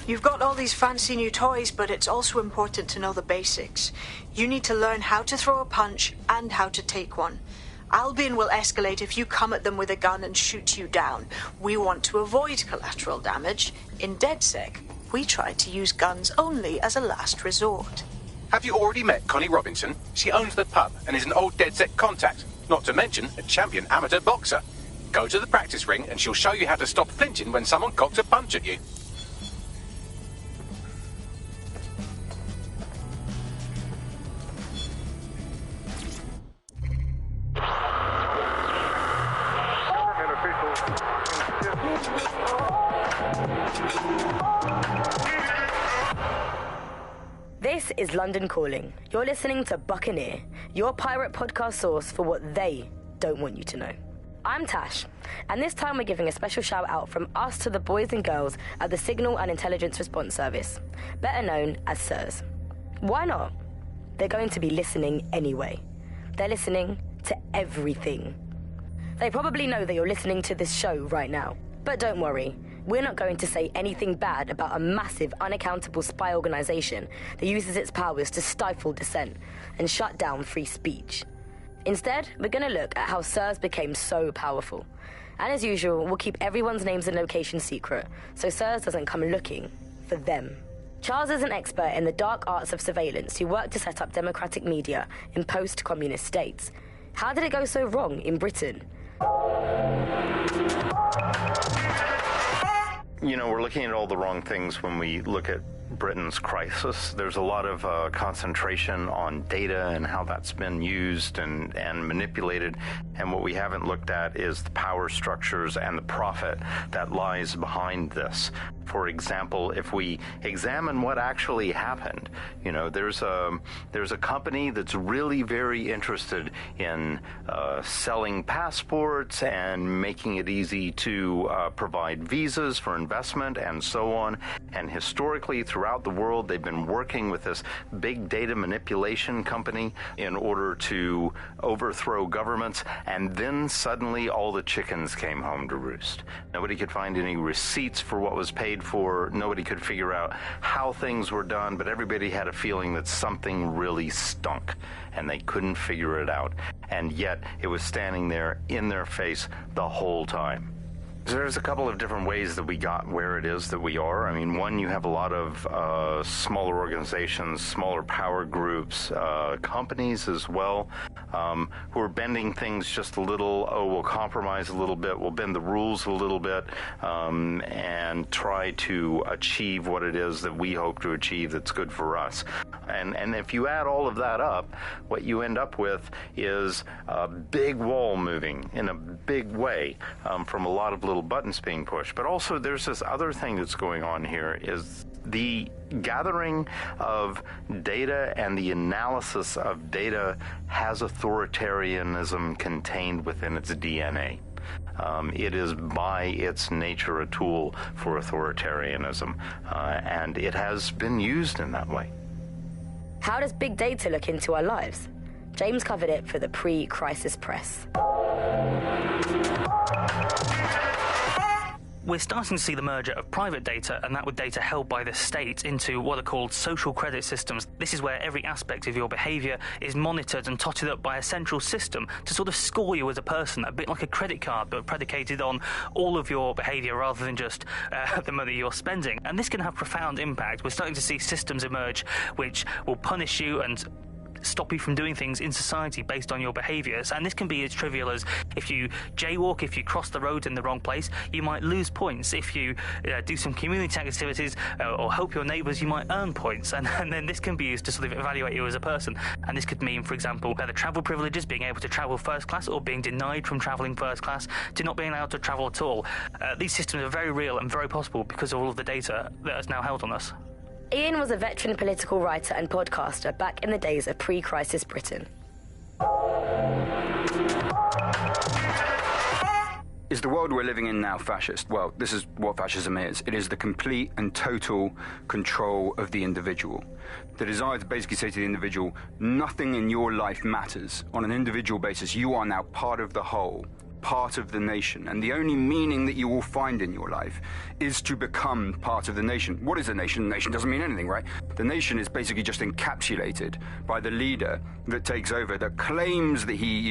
You've got all these fancy new toys, but it's also important to know the basics. You need to learn how to throw a punch and how to take one. Albion will escalate if you come at them with a gun and shoot you down. We want to avoid collateral damage. In DedSec, we try to use guns only as a last resort. Have you already met Connie Robinson? She owns the pub and is an old DedSec contact, not to mention a champion amateur boxer. Go to the practice ring and she'll show you how to stop flinching when someone cocks a punch at you. This is London Calling. You're listening to Buccaneer, your pirate podcast source for what they don't want you to know. I'm Tash, and this time we're giving a special shout out from us to the boys and girls at the Signal and Intelligence Response Service, better known as SIRS. Why not? They're going to be listening anyway. They're listening to everything. They probably know that you're listening to this show right now, but don't worry. We're not going to say anything bad about a massive, unaccountable spy organization that uses its powers to stifle dissent and shut down free speech. Instead, we're going to look at how SIRS became so powerful. And as usual, we'll keep everyone's names and locations secret, so SIRS doesn't come looking for them. Charles is an expert in the dark arts of surveillance who worked to set up democratic media in post-communist states. How did it go so wrong in Britain? You know, we're looking at all the wrong things when we look at Britain's crisis. There's a lot of concentration on data and how that's been used and manipulated. And what we haven't looked at is the power structures and the profit that lies behind this. For example, if we examine what actually happened, you know, there's a company that's really very interested in selling passports and making it easy to provide visas for investment and so on. And historically, throughout the world, they've been working with this big data manipulation company in order to overthrow governments. And then suddenly all the chickens came home to roost. Nobody could find any receipts for what was paid for. Nobody could figure out how things were done, but everybody had a feeling that something really stunk and they couldn't figure it out. And yet it was standing there in their face the whole time. There's a couple of different ways that we got where it is that we are. I mean, one, you have a lot of smaller organizations, smaller power groups, companies as well, who are bending things just a little. Oh, we'll compromise a little bit, we'll bend the rules a little bit, and try to achieve what it is that we hope to achieve that's good for us. And if you add all of that up, what you end up with is a big wall moving in a big way from a lot of little buttons being pushed. But also there's this other thing that's going on here is the gathering of data and the analysis of data has authoritarianism contained within its DNA. It is by its nature a tool for authoritarianism, and it has been used in that way. How does big data look into our lives? James covered it for the pre-crisis press. We're starting to see the merger of private data and that with data held by the state into what are called social credit systems. This is where every aspect of your behaviour is monitored and totted up by a central system to sort of score you as a person, a bit like a credit card, but predicated on all of your behaviour rather than just the money you're spending. And this can have profound impact. We're starting to see systems emerge which will punish you and stop you from doing things in society based on your behaviours. And this can be as trivial as if you jaywalk, if you cross the road in the wrong place, you might lose points. If you do some community activities or help your neighbours, you might earn points. And then this can be used to sort of evaluate you as a person. And this could mean, for example, the travel privileges, being able to travel first class, or being denied from travelling first class to not being allowed to travel at all. These systems are very real and very possible because of all of the data that is now held on us. Ian was a veteran political writer and podcaster back in the days of pre-crisis Britain. Is the world we're living in now fascist? Well, this is what fascism is. It is the complete and total control of the individual. The desire to basically say to the individual, nothing in your life matters. On an individual basis, you are now part of the whole. part of the nation, and the only meaning that you will find in your life is to become part of the nation. What is a nation? A nation doesn't mean anything, right? The nation is basically just encapsulated by the leader that takes over, that claims that he,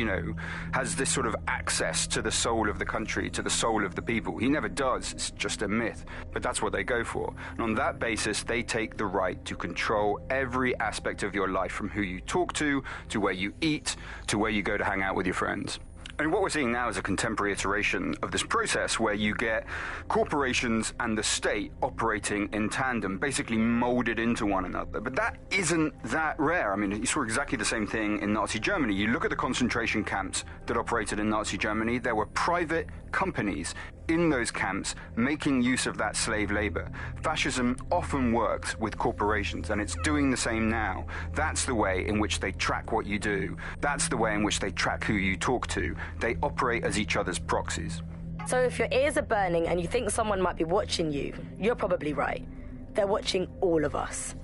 has this sort of access to the soul of the country, to the soul of the people. He never does. It's just a myth. But that's what they go for. And on that basis, they take the right to control every aspect of your life, from who you talk to where you eat, to where you go to hang out with your friends. And what we're seeing now is a contemporary iteration of this process where you get corporations and the state operating in tandem, basically molded into one another. But that isn't that rare. I mean, you saw exactly the same thing in Nazi Germany. You look at the concentration camps that operated in Nazi Germany, there were private companies in those camps making use of that slave labor. Fascism often works with corporations, and it's doing the same now. That's the way in which they track what you do. That's the way in which they track who you talk to. They operate as each other's proxies. So if your ears are burning and you think someone might be watching you, you're probably right. They're watching all of us.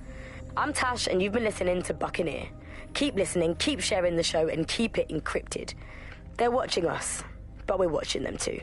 I'm Tash, and you've been listening to Buccaneer. Keep listening, keep sharing the show, and keep it encrypted. They're watching us, but we're watching them too.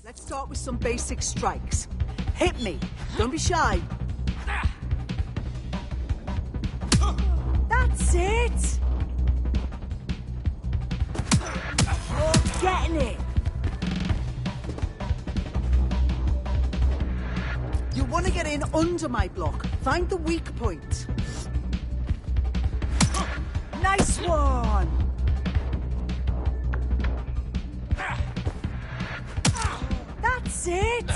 Let's start with some basic strikes. Hit me. Don't be shy. That's it. You're getting it. You want to get in under my block. Find the weak point. Nice one. That's it!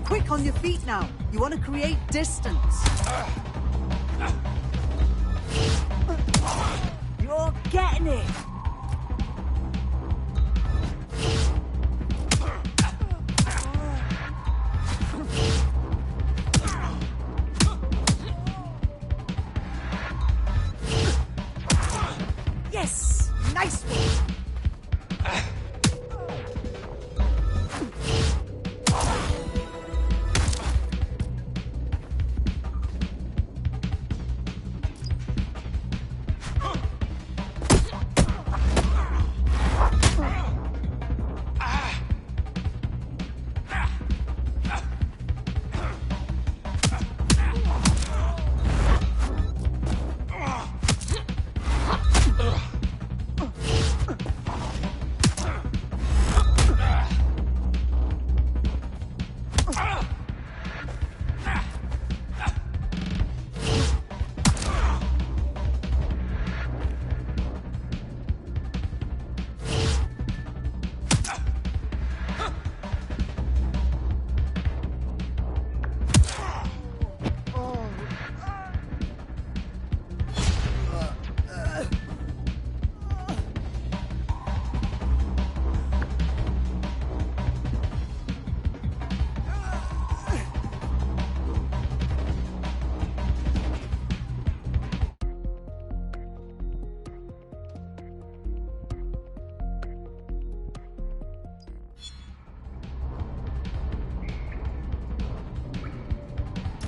Quick on your feet now. You want to create distance. You're getting it! Yes! Nice one!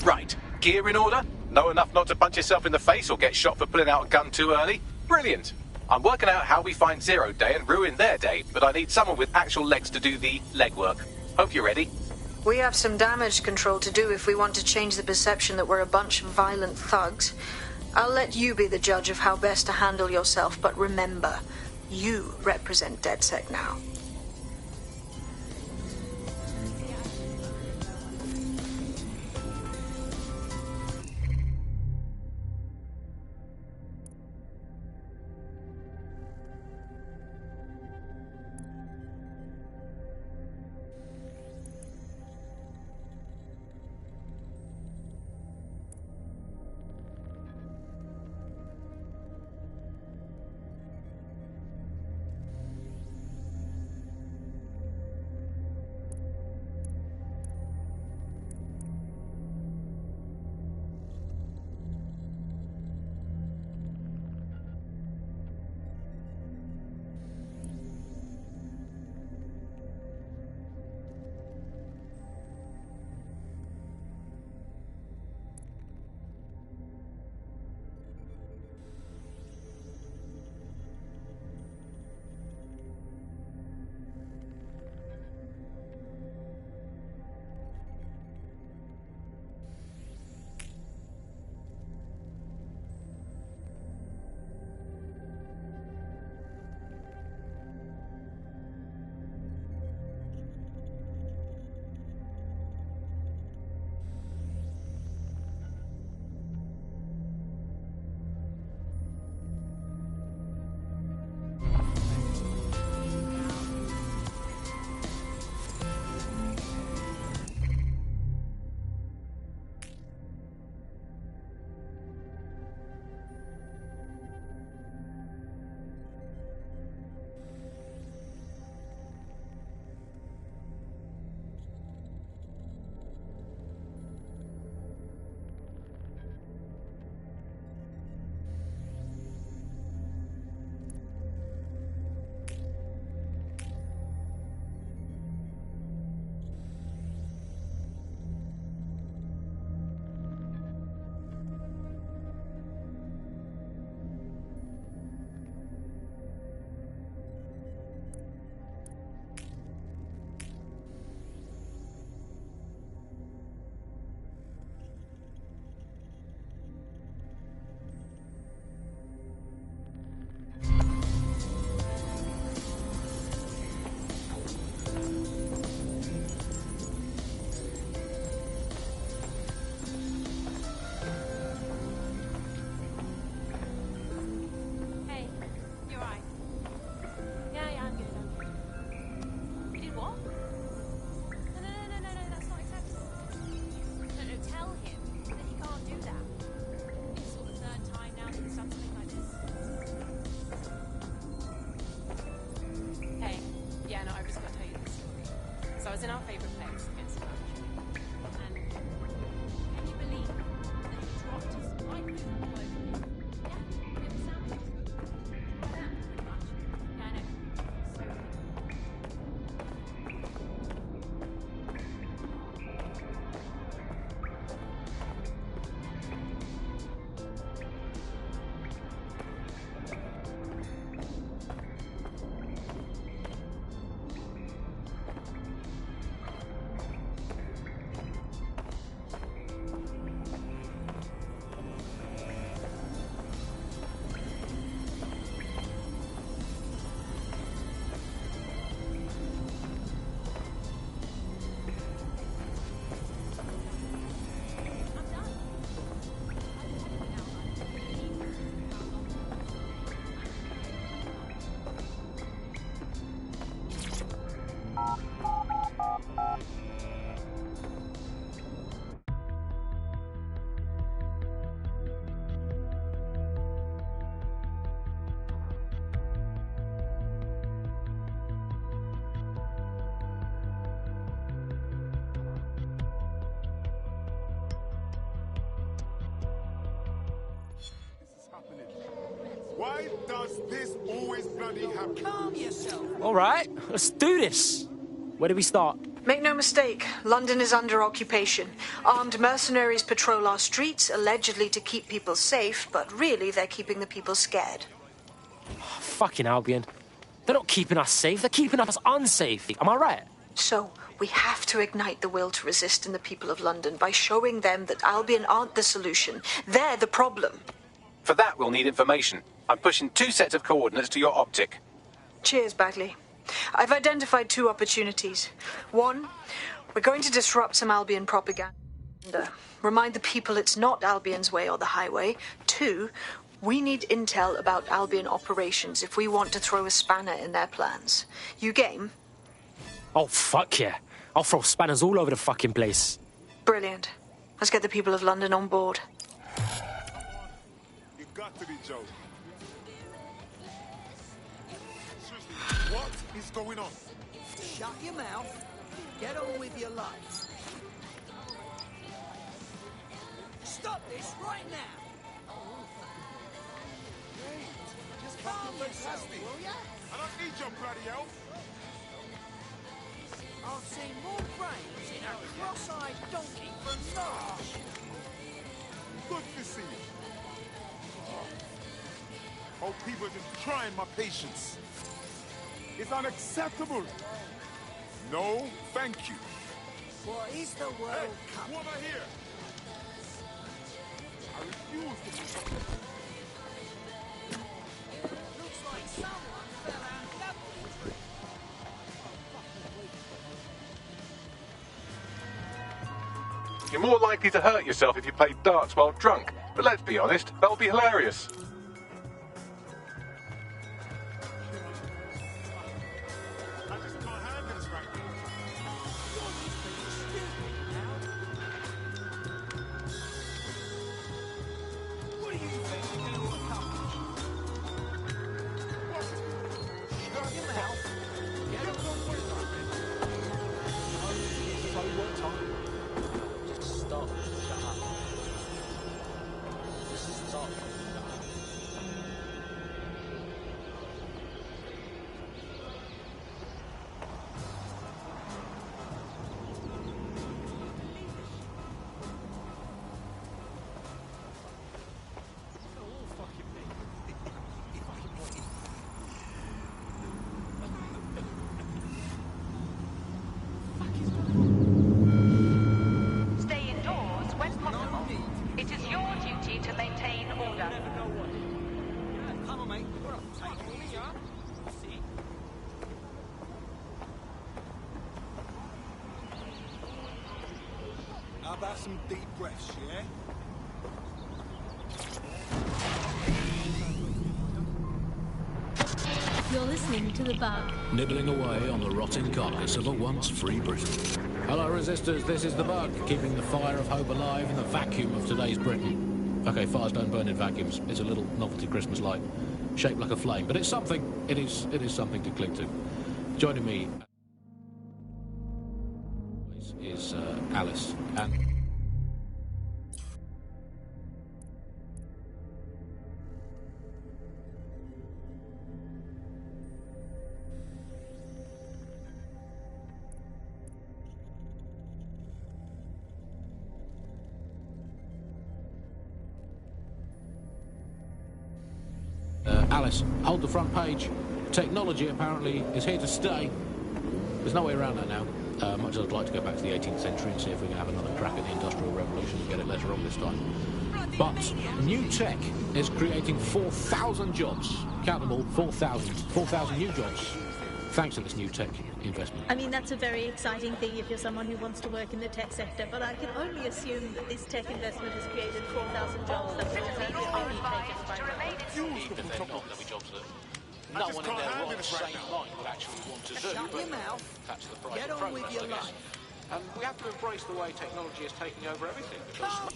Right, gear in order? Know enough not to punch yourself in the face or get shot for pulling out a gun too early? Brilliant. I'm working out how we find Zero Day and ruin their day, but I need someone with actual legs to do the legwork. Hope you're ready. We have some damage control to do if we want to change the perception that we're a bunch of violent thugs. I'll let you be the judge of how best to handle yourself, but remember, you represent DedSec now. was in our favourite place against the country. And can you believe that he dropped his microphone all over me? Yeah, it was sandwiches. Like that, pretty much. Yeah, I know. So Why does this always bloody happen? calm yourself. All right, let's do this. Where do we start? Make no mistake, London is under occupation. Armed mercenaries patrol our streets, allegedly to keep people safe, but really they're keeping the people scared. Fucking Albion. They're not keeping us safe, they're keeping us unsafe. Am I right? So, We have to ignite the will to resist in the people of London by showing them that Albion aren't the solution. They're the problem. For that, we'll need information. I'm pushing 2 sets of coordinates to your optic. Cheers, Bagley. I've identified 2 opportunities. 1, we're going to disrupt some Albion propaganda. Remind the people it's not Albion's way or the highway. 2, we need intel about Albion operations if we want to throw a spanner in their plans. You game? Oh, fuck yeah. I'll throw spanners all over the fucking place. Brilliant. Let's get the people of London on board. You got to be joking. What is going on? Shut your mouth. Get on with your life. Stop this right now. Hey, just calm fantastic. Will ya? I don't need your bloody help. I've seen more brains in a cross-eyed donkey from Norwich. Good to see you. Oh, people are just trying my patience. It's unacceptable. No, thank you. What is the World Cup? What am I here? I refuse to be something. Looks like someone fell out of that tree. You're more likely to hurt yourself if you play darts while drunk. But let's be honest, that'll be hilarious. How about some deep breaths, yeah? You're listening to The Bug. Nibbling away on the rotting carcass of a once free Britain. Hello, resistors, this is The Bug, keeping the fire of hope alive in the vacuum of today's Britain. Okay, fires don't burn in vacuums. It's a little novelty Christmas light, shaped like a flame, but it's something. It is something to cling to. Joining me is Alice and... Alice, hold the front page. Technology apparently is here to stay. There's no way around that now. Much as I'd like to go back to the 18th century and see if we can have another crack at the Industrial Revolution and get it later on this time. But new tech is creating 4,000 jobs. Count them all, 4,000. 4,000 new jobs. Thanks to this new tech investment. I mean, that's a very exciting thing if you're someone who wants to work in the tech sector, but I can only assume that this tech investment has created 4,000 jobs that will immediately be taken by Even if they're not, there'll be jobs that no one in their right sane mind would actually want to do. Shut your mouth. That's the price Get of on with progress, your I guess. life. And we have to embrace the way technology is taking over everything, because...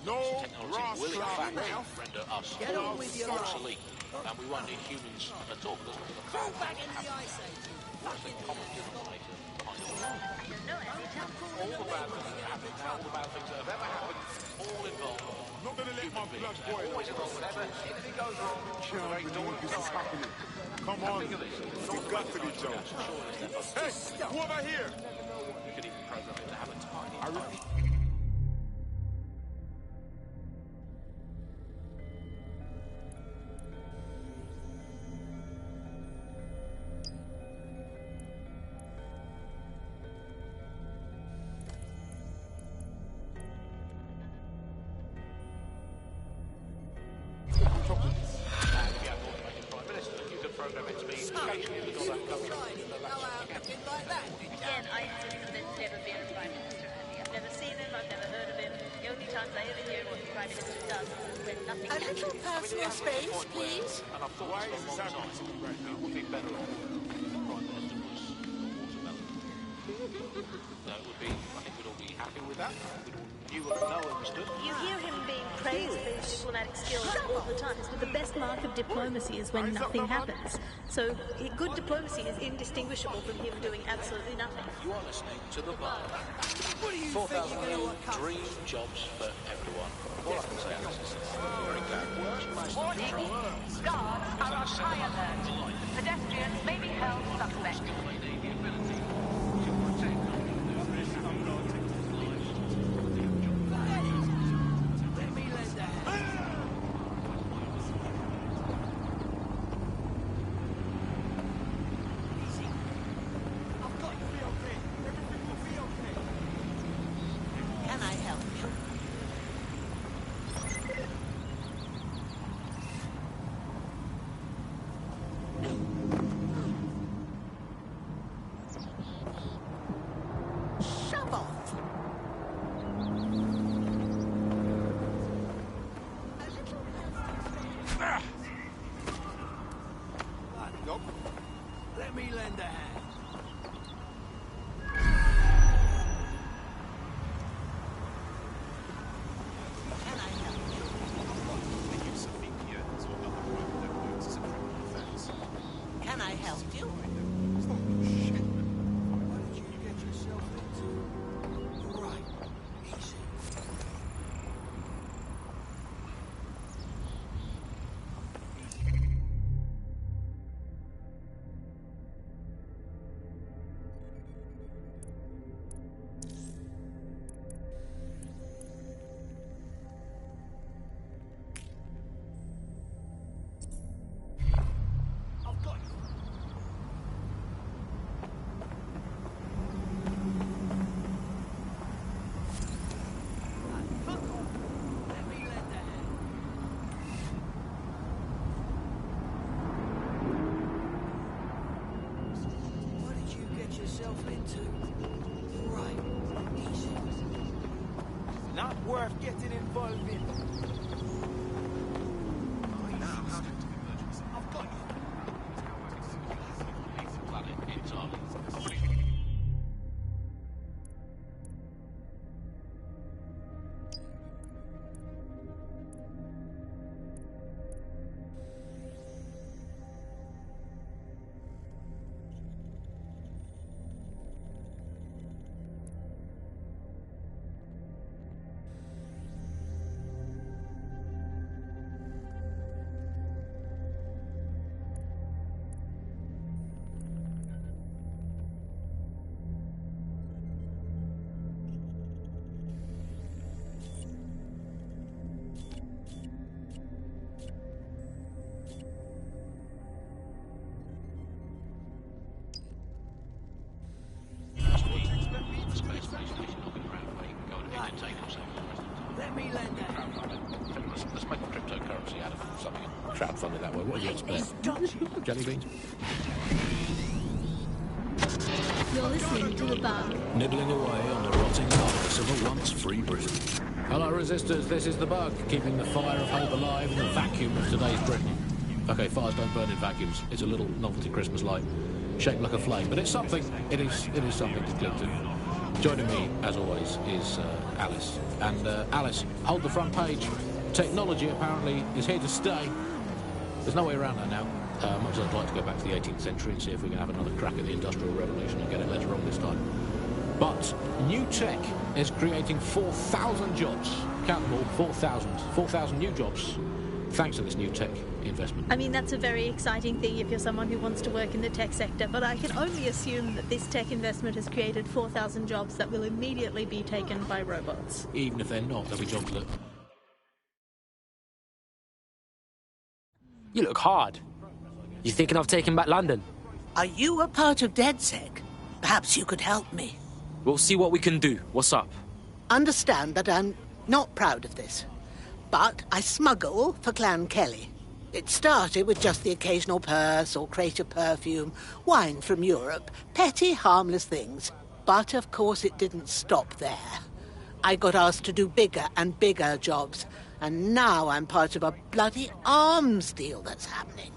No technology will in fact render us Get on with your life. obsolete, and we won't need humans at all. Because look at the Fall bad back things in the happening. ice age. What's the common denominator behind it all? All the bad things that are happening now, all the bad things that have ever happened, all involve Not gonna let my blood beings. boil. Always involved whenever anything goes wrong. Can't believe this is happening. Come on. It's got to be Joe. Hey, who over here? You could even program it to have a tiny program it to be occasionally in the northern country. Again, I insist that there's never been a Prime Minister, Andy. I've never seen him, I've never heard of him. The only times I ever hear what the Prime Minister does is when nothing A little personal space, please. And I've thought Why this is for this a long happening to time. me right now? It would be better off if the Prime Minister was a watermelon. No, it would be, I think we'd all be happy with that. We'd all knew what no one understood. You hear him being praised for his diplomatic skills all the time, but the best mark of diplomacy is when nothing happens. So good diplomacy is indistinguishable from him doing absolutely nothing. You are listening to The Bar. 4,000 new dream jobs for everyone. All I can say is this is very glad. Warning. Guards are on high alert. Pedestrians may be held suspect. Can I help you? Shove off. Nope. Let me lend a hand. Can I help you? The use of VPNs or other private networks is a criminal offense. Can I help you? It's not your shit. What did you get yourself into? Right. Easy. I've got you. Fuck off. Let me lend a hand. What did you get yourself into? Right. Easy. Not worth getting involved in. I've got you. Planet entirely. Space station looking around where you can go and entertain yourself. Let me lend a hand. Let's make cryptocurrency out of something and crowdfund it that way. What do you expect? Jelly beans? You're listening to The Bug. Nibbling away on the rotting carcass of a once free Britain. Hello, resistors. This is The Bug, keeping the fire of hope alive in the vacuum of today's Britain. Okay, fires don't burn in vacuums. It's a little novelty Christmas light, shaped like a flame, but it's something. It is something to cling to. Joining me, as always, is Alice. And Alice, hold the front page. Technology apparently is here to stay. There's no way around that now. Much as I'd like to go back to the 18th century and see if we can have another crack at the Industrial Revolution and get it later on this time. But new tech is creating 4,000 jobs. Count them all, 4,000. 4,000 new jobs, thanks to this new tech investment. I mean, that's a very exciting thing if you're someone who wants to work in the tech sector, but I can only assume that this tech investment has created 4,000 jobs that will immediately be taken by robots. Even if they're not, there'll be jobs that... You look hard. You thinking of taking back London? Are you a part of DedSec? Perhaps you could help me. We'll see what we can do. What's up? Understand that I'm not proud of this, but I smuggle for Clan Kelly. It started with just the occasional purse or crate of perfume, wine from Europe, petty, harmless things. But of course it didn't stop there. I got asked to do bigger and bigger jobs, and now I'm part of a bloody arms deal that's happening.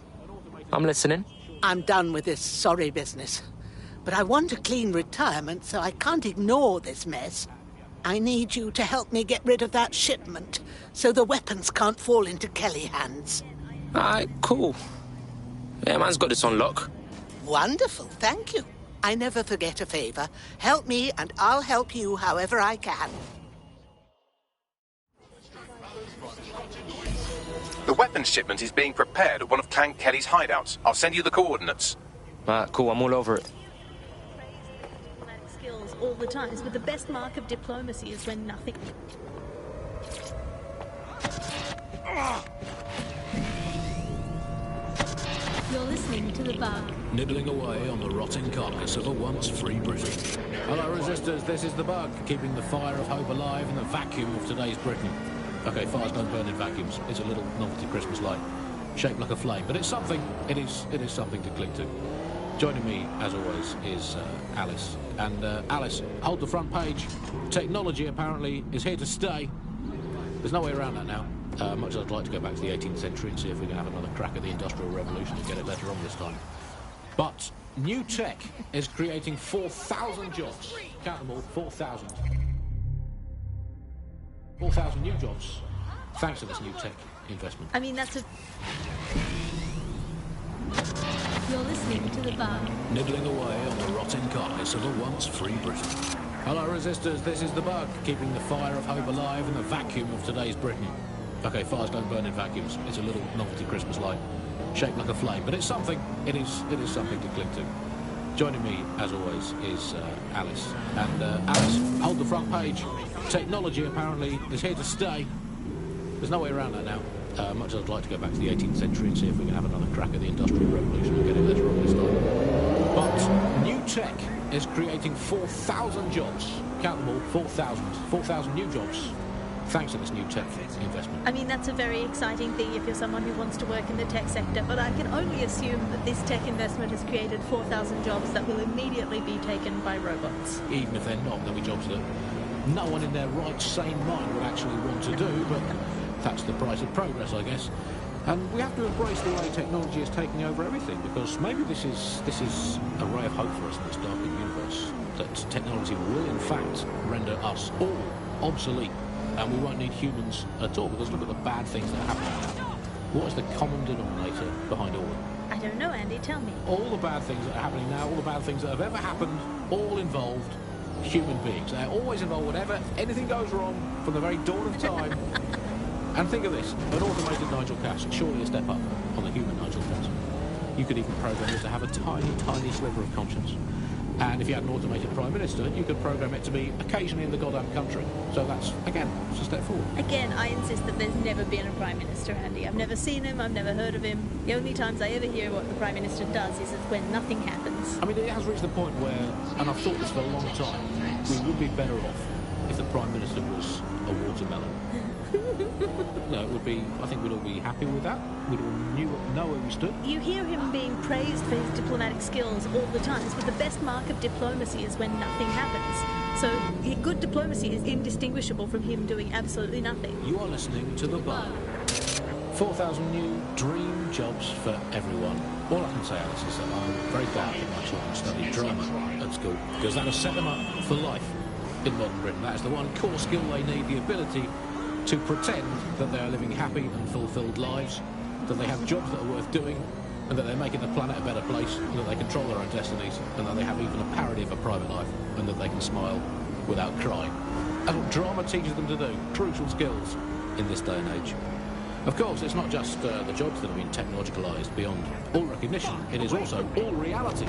I'm listening. I'm done with this sorry business. But I want a clean retirement, so I can't ignore this mess. I need you to help me get rid of that shipment, so the weapons can't fall into Kelly hands. Alright, cool. Yeah, man's got this on lock. Wonderful, thank you. I never forget a favour. Help me, and I'll help you however I can. The weapons shipment is being prepared at one of Clan Kelly's hideouts. I'll send you the coordinates. Cool, I'm all over it. Skills all the time, but the best mark of diplomacy is when nothing... You're listening to The Bug. Nibbling away on the rotting carcass of a once free Britain. Hello, resistors, this is The Bug, keeping the fire of hope alive in the vacuum of today's Britain. Okay, fires don't burn in vacuums. It's a little novelty Christmas light, shaped like a flame, but it's something. It is something to cling to. Joining me, as always, is Alice. And Alice, hold the front page. Technology apparently is here to stay. There's no way around that now. Much as I'd like to go back to the 18th century and see if we can have another crack at the Industrial Revolution and get it later on this time. But new tech is creating 4,000 jobs. Count them all, 4,000. 4,000 new jobs, thanks to this new tech investment. I mean, that's a... You're listening to The Bug. Nibbling away on the rotting carcass of a once free Britain. Hello, resistors, this is The Bug, keeping the fire of hope alive in the vacuum of today's Britain. Okay, fires don't burn in vacuums. It's a little novelty Christmas light, shaped like a flame, but it's something. It is something to cling to. Joining me, as always, is Alice. And Alice, hold the front page. Technology apparently is here to stay. There's no way around that now. Much as I'd like to go back to the 18th century and see if we can have another crack at the Industrial Revolution and get it later on this time. But new tech is creating 4,000 jobs. Count them all, 4,000. 4,000 new jobs, thanks to this new tech investment. I mean, that's a very exciting thing if you're someone who wants to work in the tech sector, but I can only assume that this tech investment has created 4,000 jobs that will immediately be taken by robots. Even if they're not, there'll be jobs that no one in their right sane mind would actually want to do, but that's the price of progress, I guess. And we have to embrace the way technology is taking over everything, because maybe this is a ray of hope for us in this darkened universe, that technology will in fact render us all obsolete, and we won't need humans at all, because look at the bad things that are happening now. What is the common denominator behind all of them? I don't know, Andy, tell me. All the bad things that are happening now, all the bad things that have ever happened, all involved human beings. They're always involved whenever anything goes wrong from the very dawn of time. And think of this, an automated Nigel Cass, surely a step up on the human Nigel Cass. You could even program it to have a tiny, tiny sliver of conscience. And if you had an automated Prime Minister, you could program it to be occasionally in the goddamn country. So that's, again, it's a step forward. Again, I insist that there's never been a Prime Minister, Andy. I've never seen him, I've never heard of him. The only times I ever hear what the Prime Minister does is when nothing happens. I mean, it has reached the point where, and I've thought this for a long time, we would be better off if the Prime Minister was a watermelon. No, it would be, I think we'd all be happy with that. We'd all know where we stood. You hear him being praised for his diplomatic skills all the time, but the best mark of diplomacy is when nothing happens. So good diplomacy is indistinguishable from him doing absolutely nothing. You are listening to The Bug. 4,000 new dream jobs for everyone. All I can say, Alice, is that I'm very glad that my children studied drama at school, because that has set them up for life. in modern Britain. That is the one core skill they need, the ability to pretend that they are living happy and fulfilled lives, that they have jobs that are worth doing, and that they're making the planet a better place, and that they control their own destinies, and that they have even a parody of a private life, and that they can smile without crying. That's what drama teaches them to do. Crucial skills in this day and age. Of course, it's not just the jobs that have been technologicalised beyond all recognition. It is also all reality.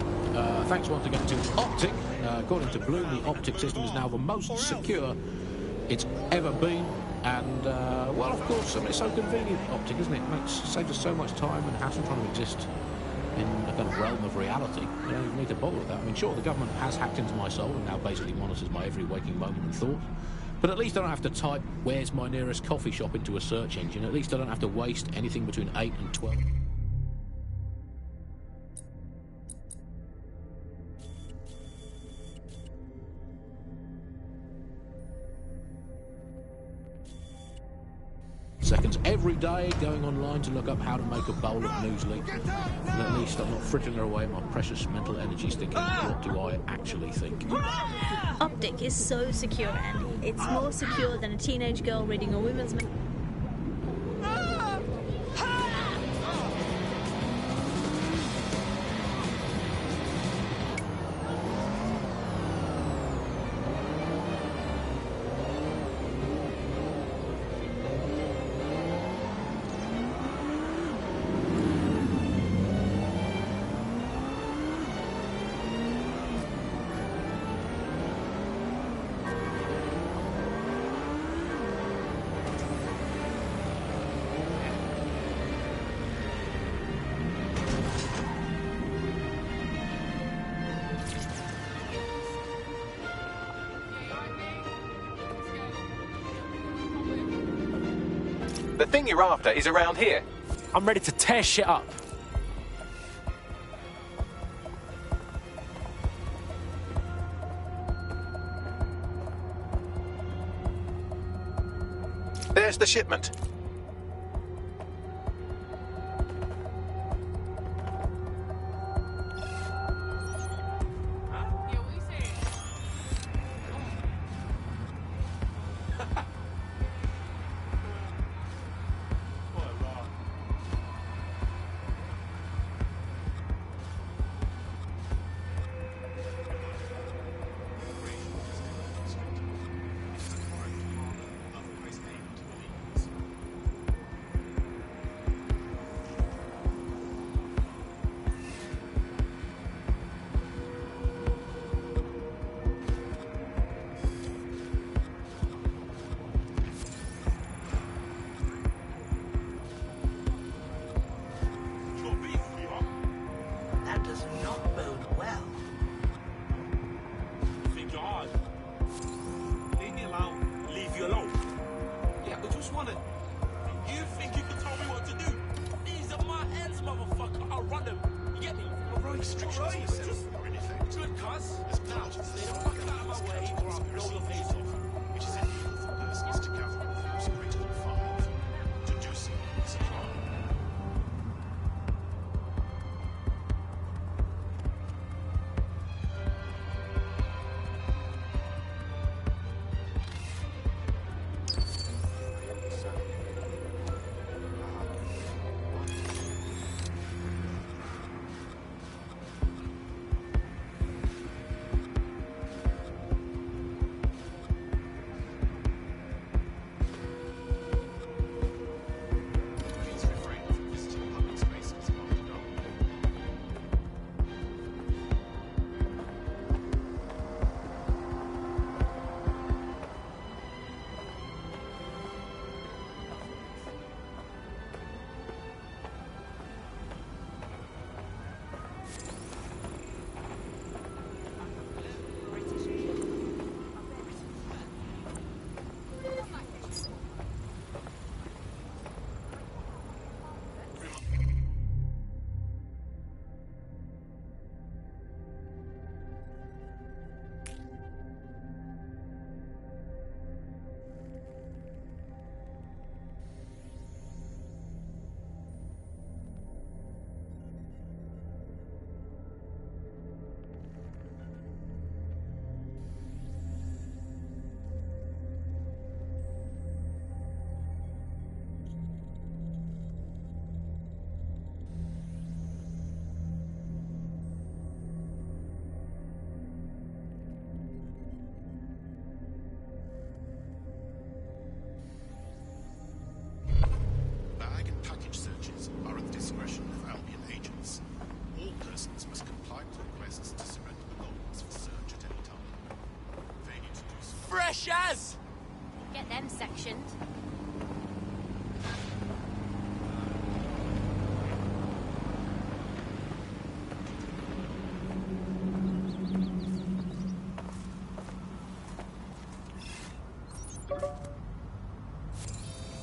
Thanks once again to Optic. According to Bloom, the Optic system is now the most secure it's ever been. And, well, of course, I mean, it's so convenient, Optic, isn't it? It saves us so much time and hassle trying to exist in a kind of realm of reality. You don't even need to bother with that. I mean, sure, the government has hacked into my soul and now basically monitors my every waking moment and thought. But at least I don't have to type, where's my nearest coffee shop into a search engine. At least I don't have to waste anything between 8 and 12. Seconds every day going online to look up how to make a bowl of muesli. And at least I'm not frittering away my precious mental energies thinking, what do I actually think? Optic is so secure, Andy. It's more secure than a teenage girl reading a women's The thing you're after is around here. I'm ready to tear shit up. There's the shipment. discretion of Albion agents. All persons must comply with requests to surrender belongings for search at any time. Failure to do so. Fresh as! Get them sectioned.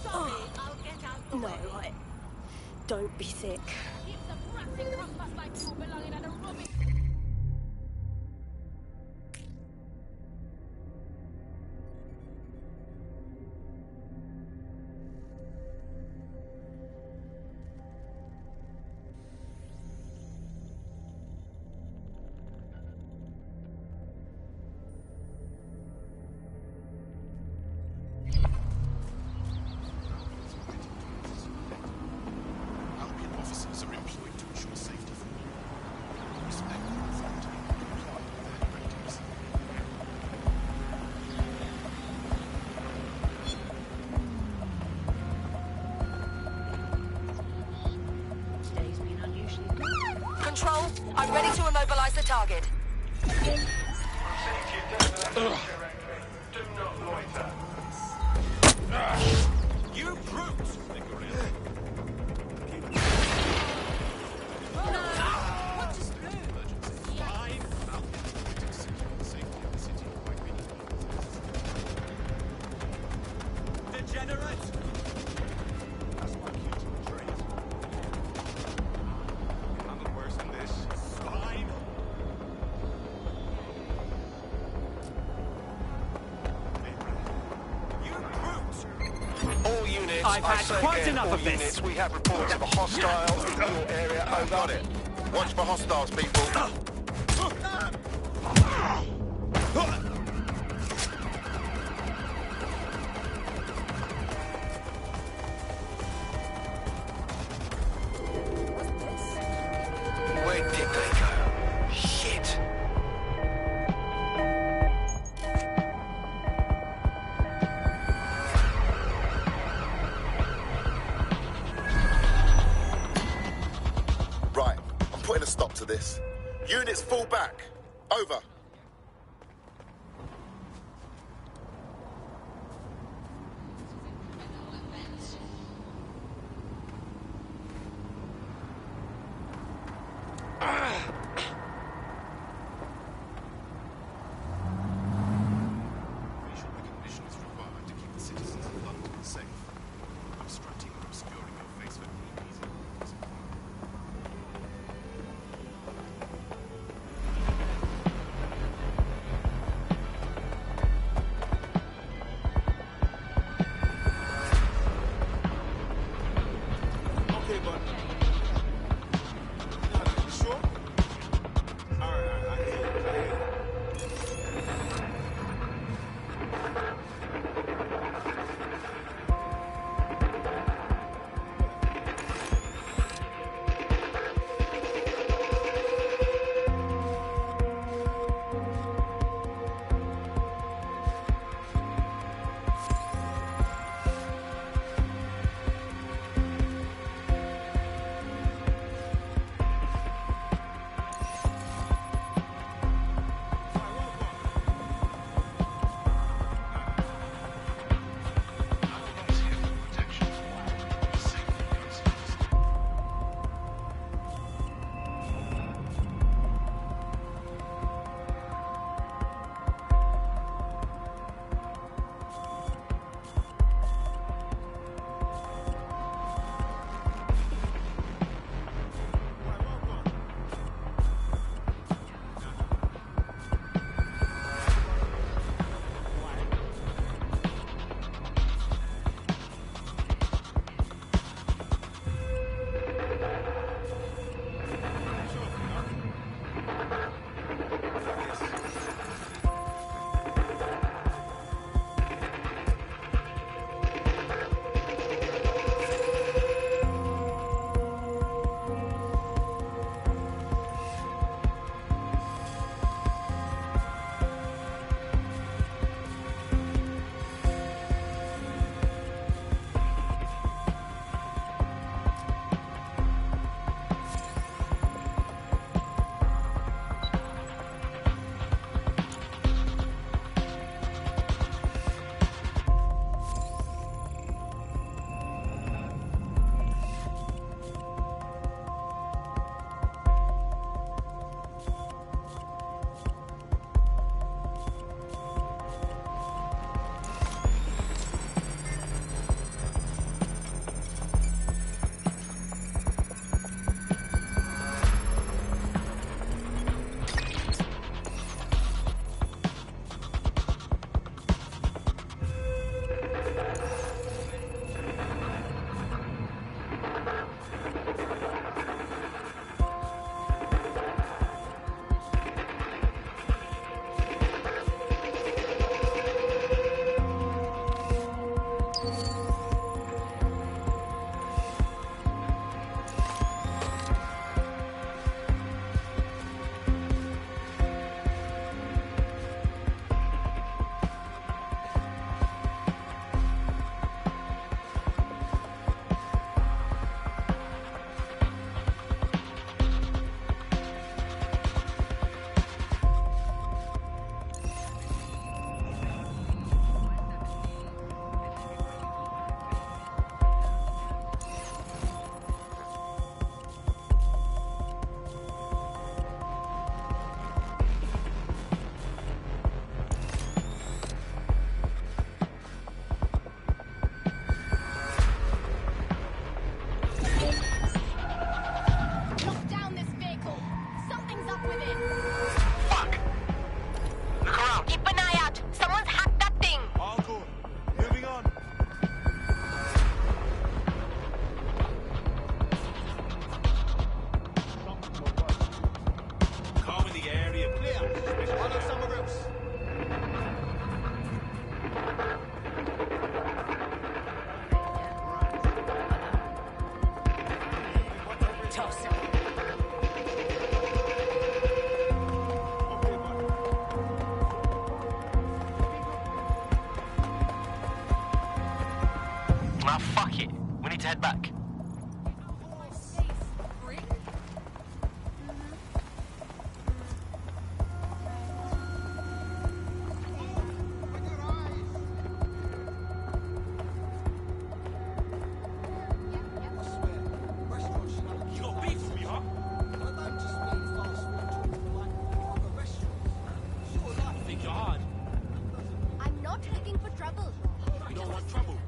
Sorry, I'll get out the way. Don't be sick. Keep some ratting rumpus like you belonging at a rubbish. Albion officers are employed to ensure safety for all. Respect their authority and comply with their directives. Today's been unusually Control, I'm ready to immobilize the target. You brute! Degenerate! That's my cue to retreat. Handle worse than this. Swine! All units, I've I had say quite again, enough all of this. units, we have reports of a hostile in your area. Over. Got it. Watch for hostiles, people. Where did they go? Shit. Right, I'm putting a stop to this. Units fall back. Over. Facial recognition is required to keep the citizens of London safe. Obstructing or obscuring your face for any reason. toss. Ah, fuck it. We need to head back. I'm not looking for trouble. You don't want trouble.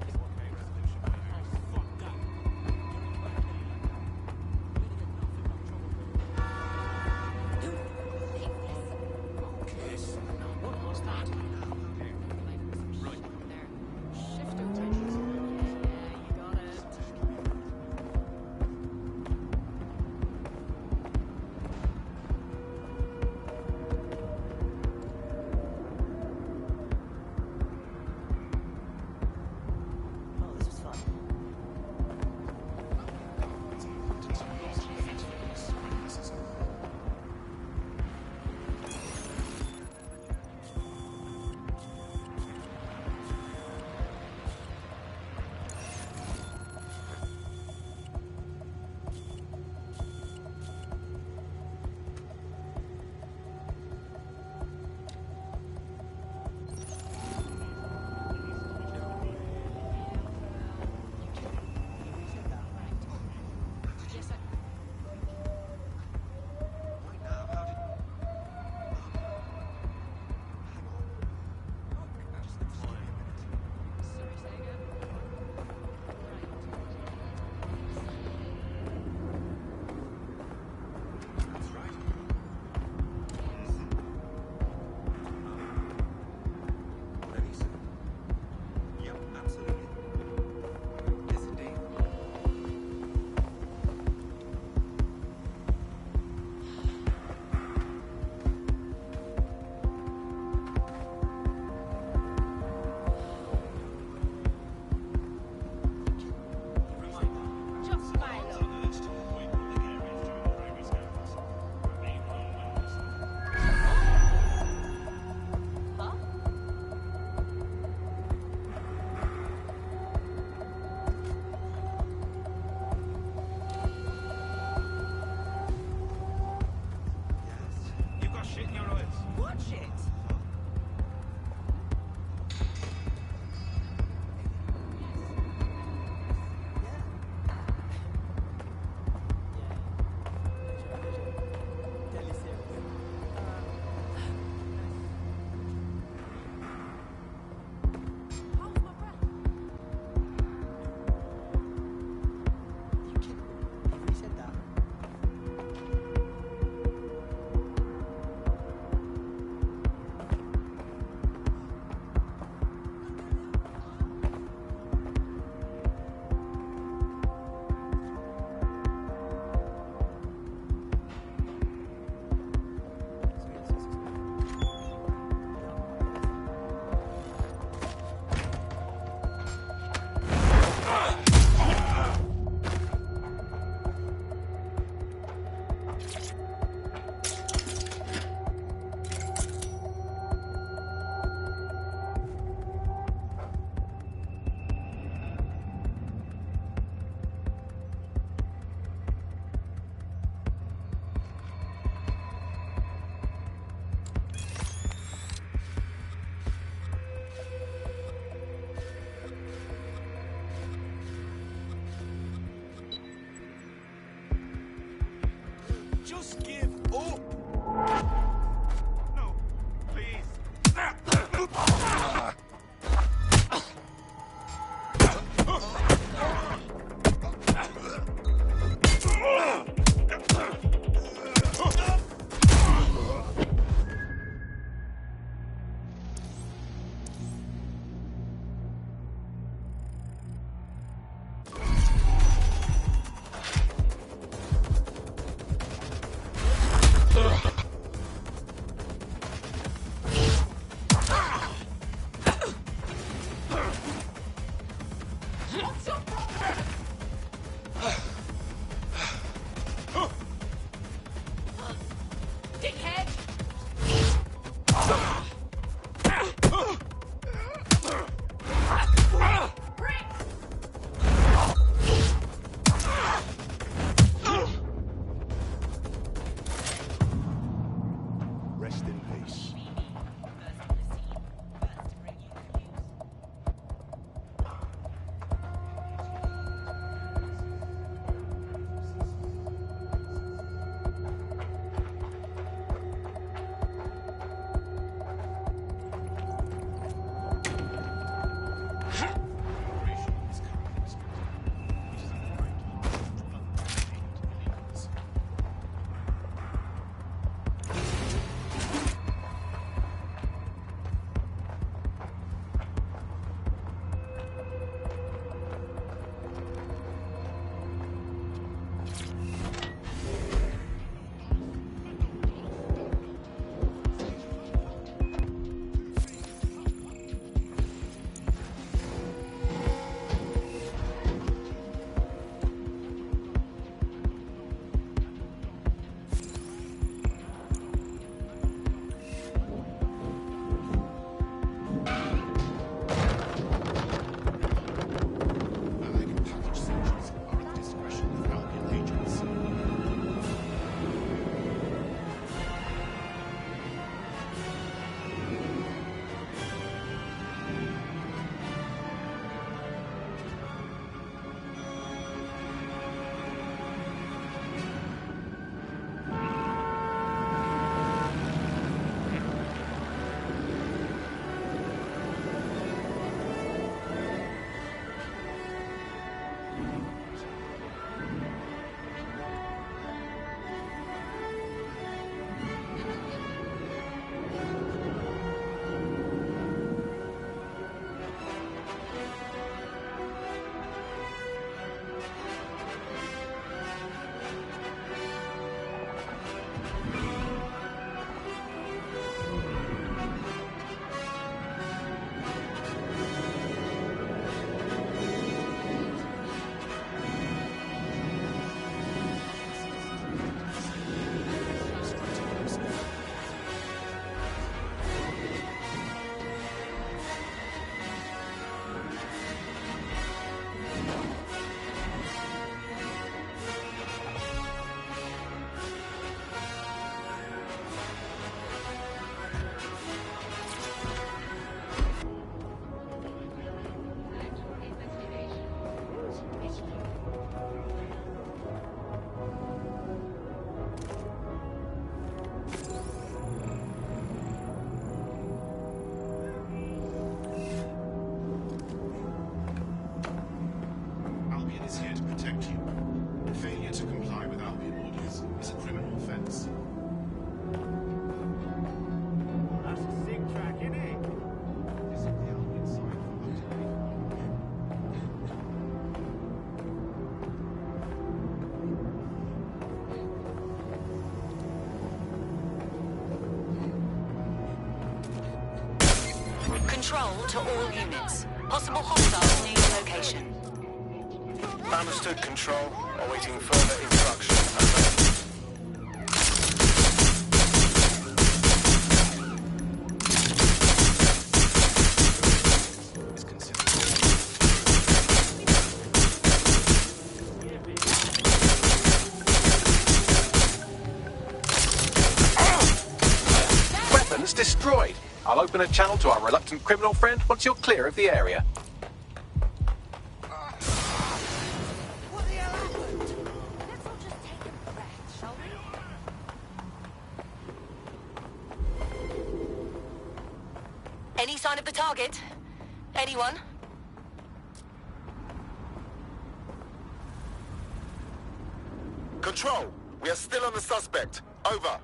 Just give up. No, please. Albion is here to protect you. Failure to comply with Albion orders is a criminal offense. That's a sick track, isn't it? This is the Albion sign for upgrade. Control to all units. Possible hostiles near your location. Understood, Control. Awaiting further instruction. Over. Weapons destroyed. I'll open a channel to our reluctant criminal friend once you're clear of the area. Any sign of the target? Anyone? Control, we are still on the suspect. Over.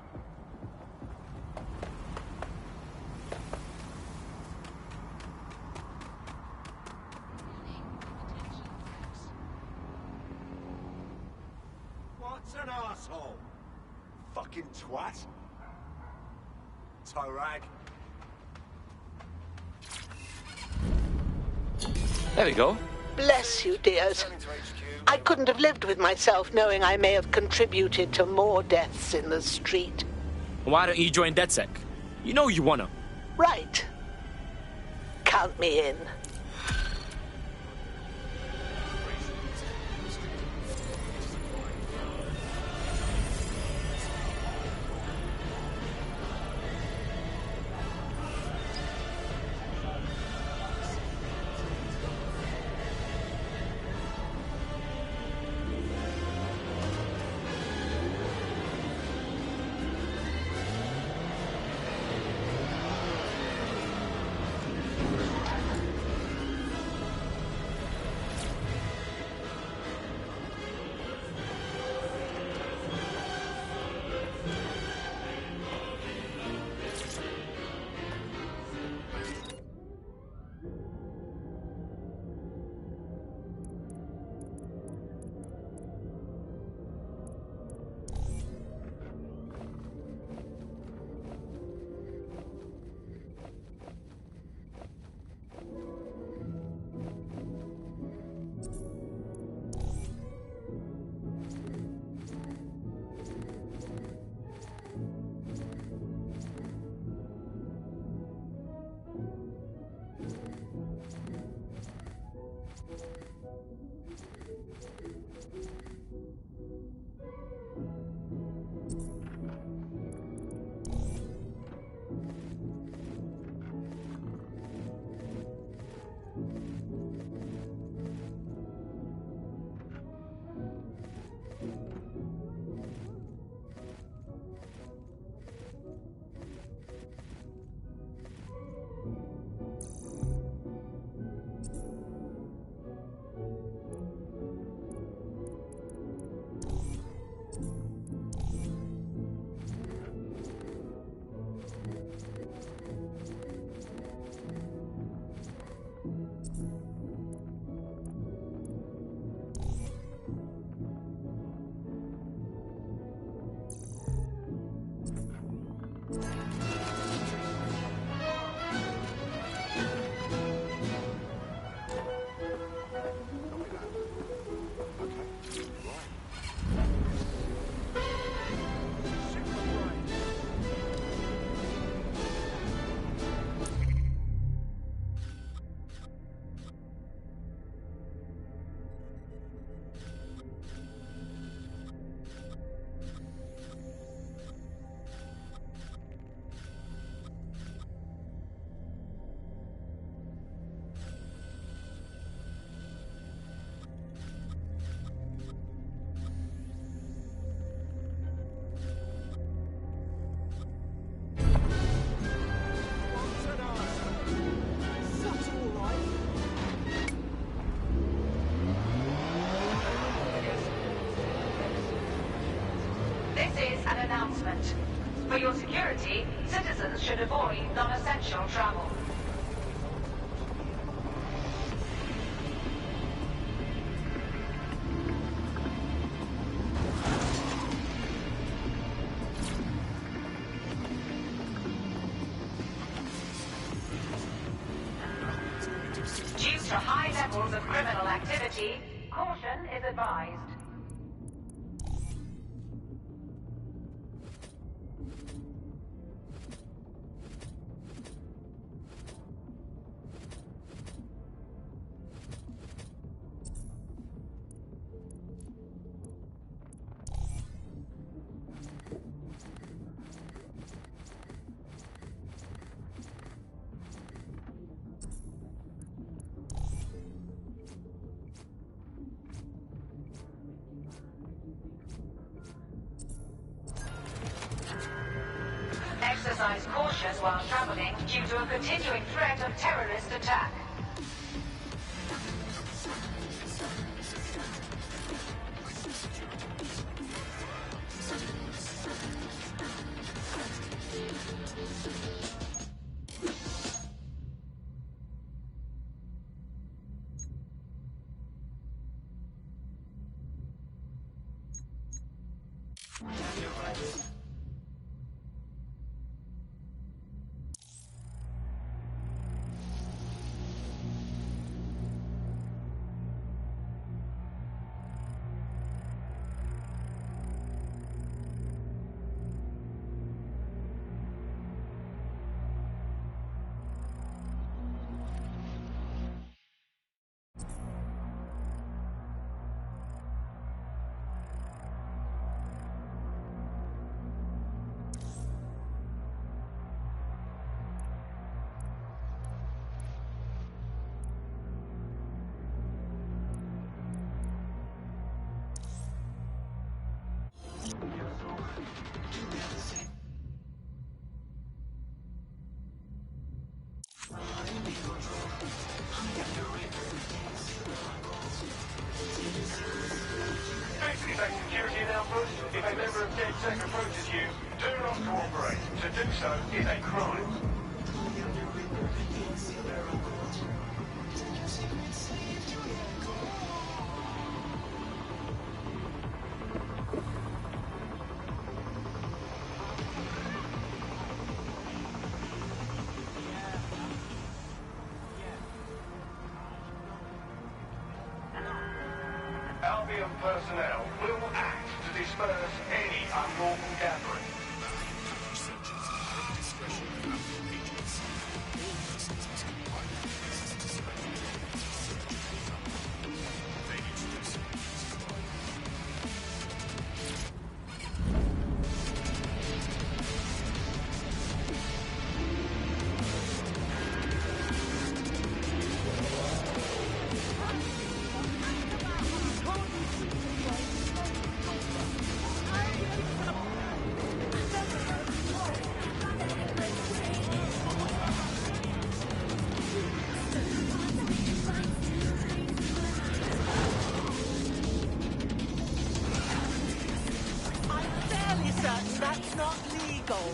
What's an arsehole? Fucking twat. Toe rag. There we go. Bless you, dears. I couldn't have lived with myself knowing I may have contributed to more deaths in the street. Why don't you join DedSec? You know you wanna. Right. Count me in. route. For your security, citizens should avoid non-essential travel. Due to high levels of criminal activity, caution is advised. Exercise caution while traveling due to a continuing threat of terrorist attack. Security announcement. If a member of DedSec approaches you, do not cooperate. To do so is a crime. Albion personnel will act to disperse any unlawful gathering. Researchers at the discretion of Albion agents. All persons must comply with requests to surrender their weapons for search at any time. Failure to do so is a crime. That's not legal.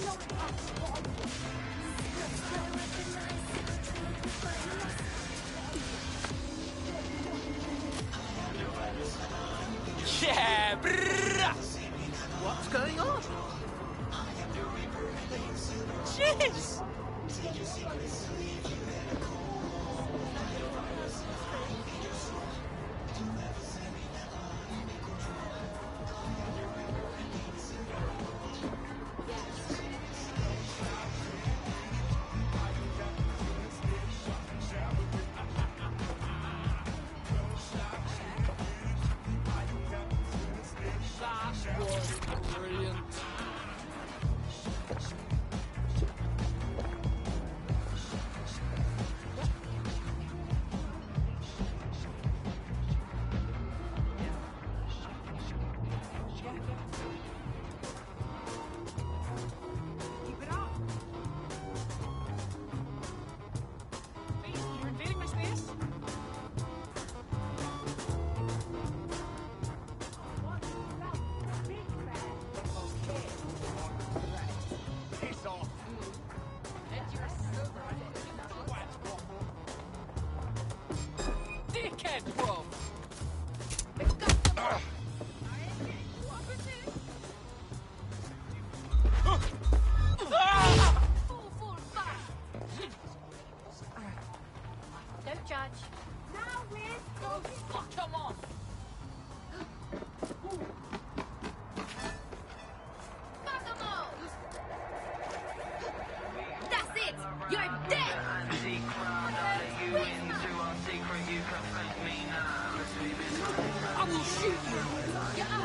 Yeah, brrrr. What's going on? Jeez! That was brilliant. head, bro. Don't judge. Now we're going. Oh, come on. That's it. You're dead. I will shoot you. Get up.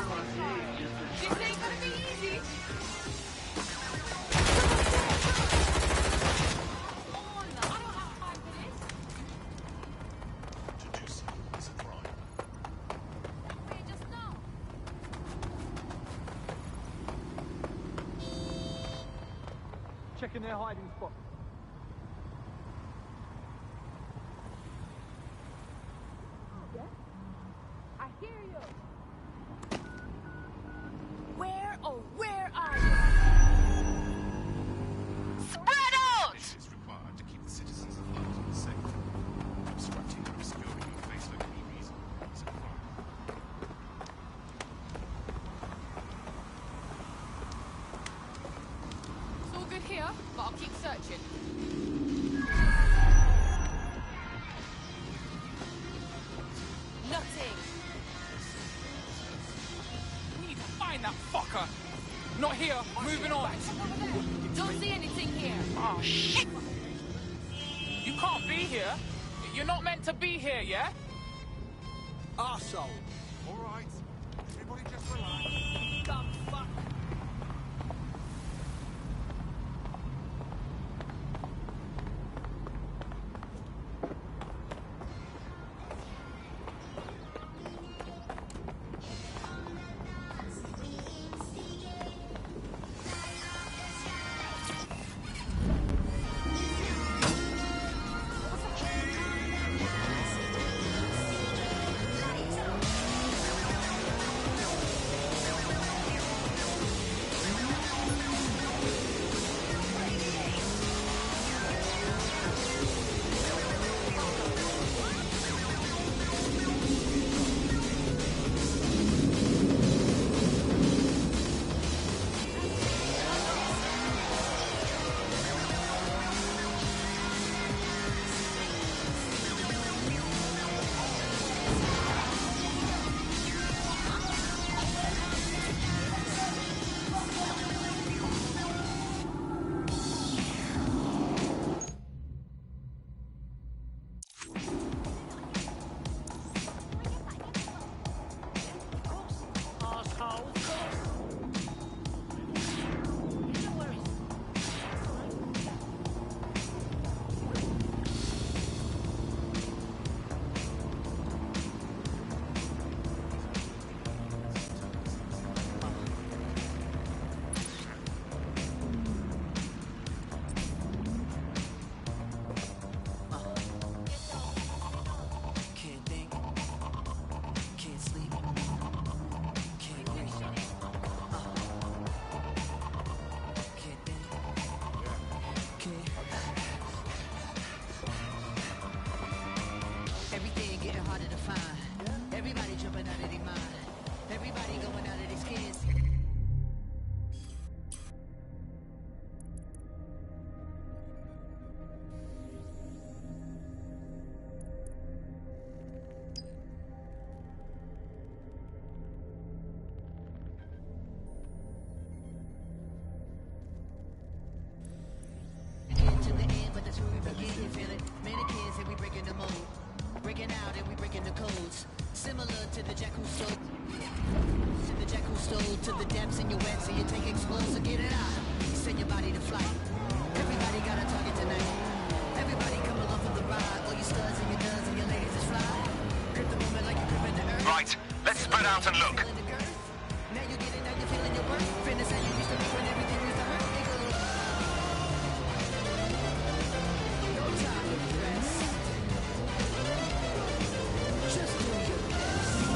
This ain't gonna be easy. Checking their hiding spot. I hear you. Where, oh, where are you? Spread out! Is required to keep the citizens of London safe. Obstructing and obscuring your face for any reason is a crime. It's all good here, but I'll keep searching. Nothing. We need to find that fucker. Not here. Moving on. Don't see anything here. Oh, shit. You can't be here. You're not meant to be here, yeah? Arsehole. All right. Everybody just relax. The fuck? to the depths and you're wet, so you take explosive, get it out. Send your body to flight. Everybody got a target tonight. Everybody come along for the ride. All you studs and your duds and your ladies is fly. Grip the moment like you're gripping the earth. Right, let's spread out and look. Now you get it, now you're feeling your worth. Fitness how you used to be when everything used to hurt. It goes. No time to rest. Just do your best.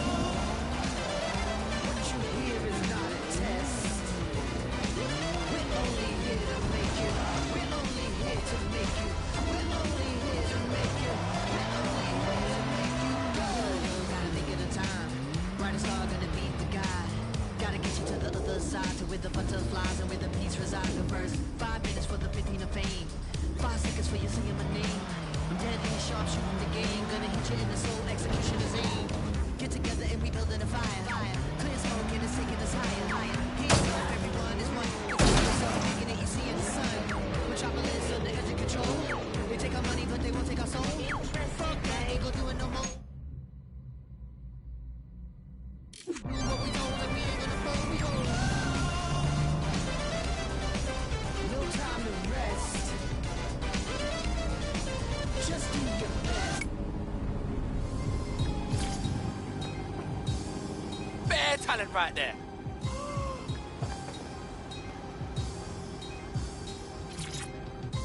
What you hear is not a test. We're only here to make you. We're only here to make you. We're only here to make you. We're only here to make you go. with the butterflies and where the peace resides the verse. 5 minutes for the 15 of fame. 5 seconds for you singing my name. I'm deadly sharp shooting the game. Gonna hit you in the soul, executioner's aim. Get together and we building a fire. Clear smoke and it's taking us higher. Hands up, everyone is one. Making it easy in the sun. Metropolis on the edge of control. They take our money but they won't take our soul. Fuck that, ain't gon' do it no more. What we don't and we ain't gonna fold, we hold. No time to rest. Just do your best. Bare talent right there.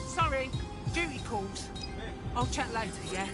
Sorry, duty calls. I'll chat later, yeah?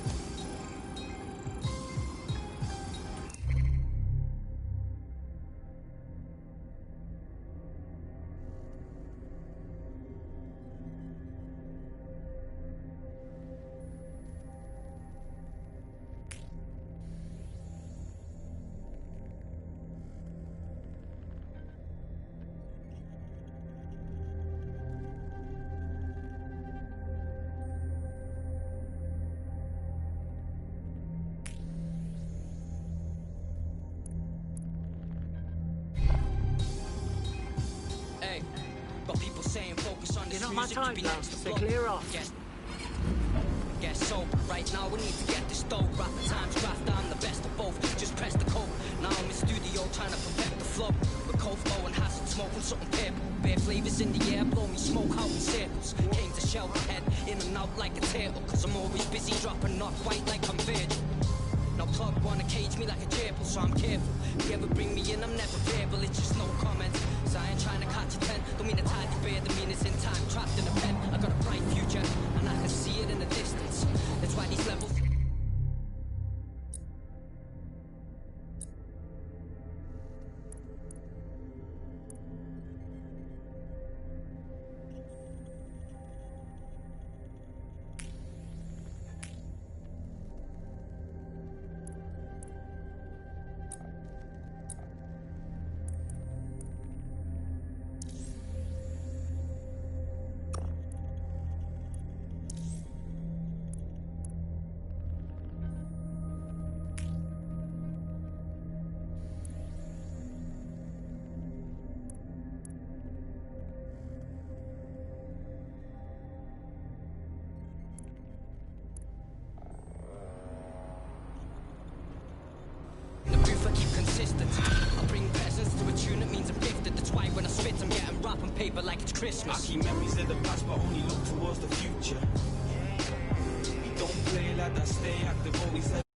Got people saying focus on this You're not my music type, to be though, next to so blow. clear off. Get sober. Right now we need to get this dope. Rap the times craft, I'm the best of both. Just press the code. Now I'm in studio trying to perfect the flow. With cold flow and hassle, smoking something purple. Bare flavors in the air, blow me smoke out in circles. Came to shell the head, in and out like a turtle. Cause I'm always busy dropping off white like I'm Virgil. Now plug wanna cage me like a gerbil, so I'm careful. If you ever bring me in, I'm never verbal, it's just no comment. So I ain't trying to catch a 10. Don't mean to tie the beard, I mean it's in time. Trapped in a pen, I got a bright future, and I can see it in the distance. That's why these levels. I bring presents to a tune, it means I'm gifted. That's why when I spit, I'm getting rap on paper like it's Christmas. I keep memories of the past, but only look towards the future. We don't play like that, stay active, always like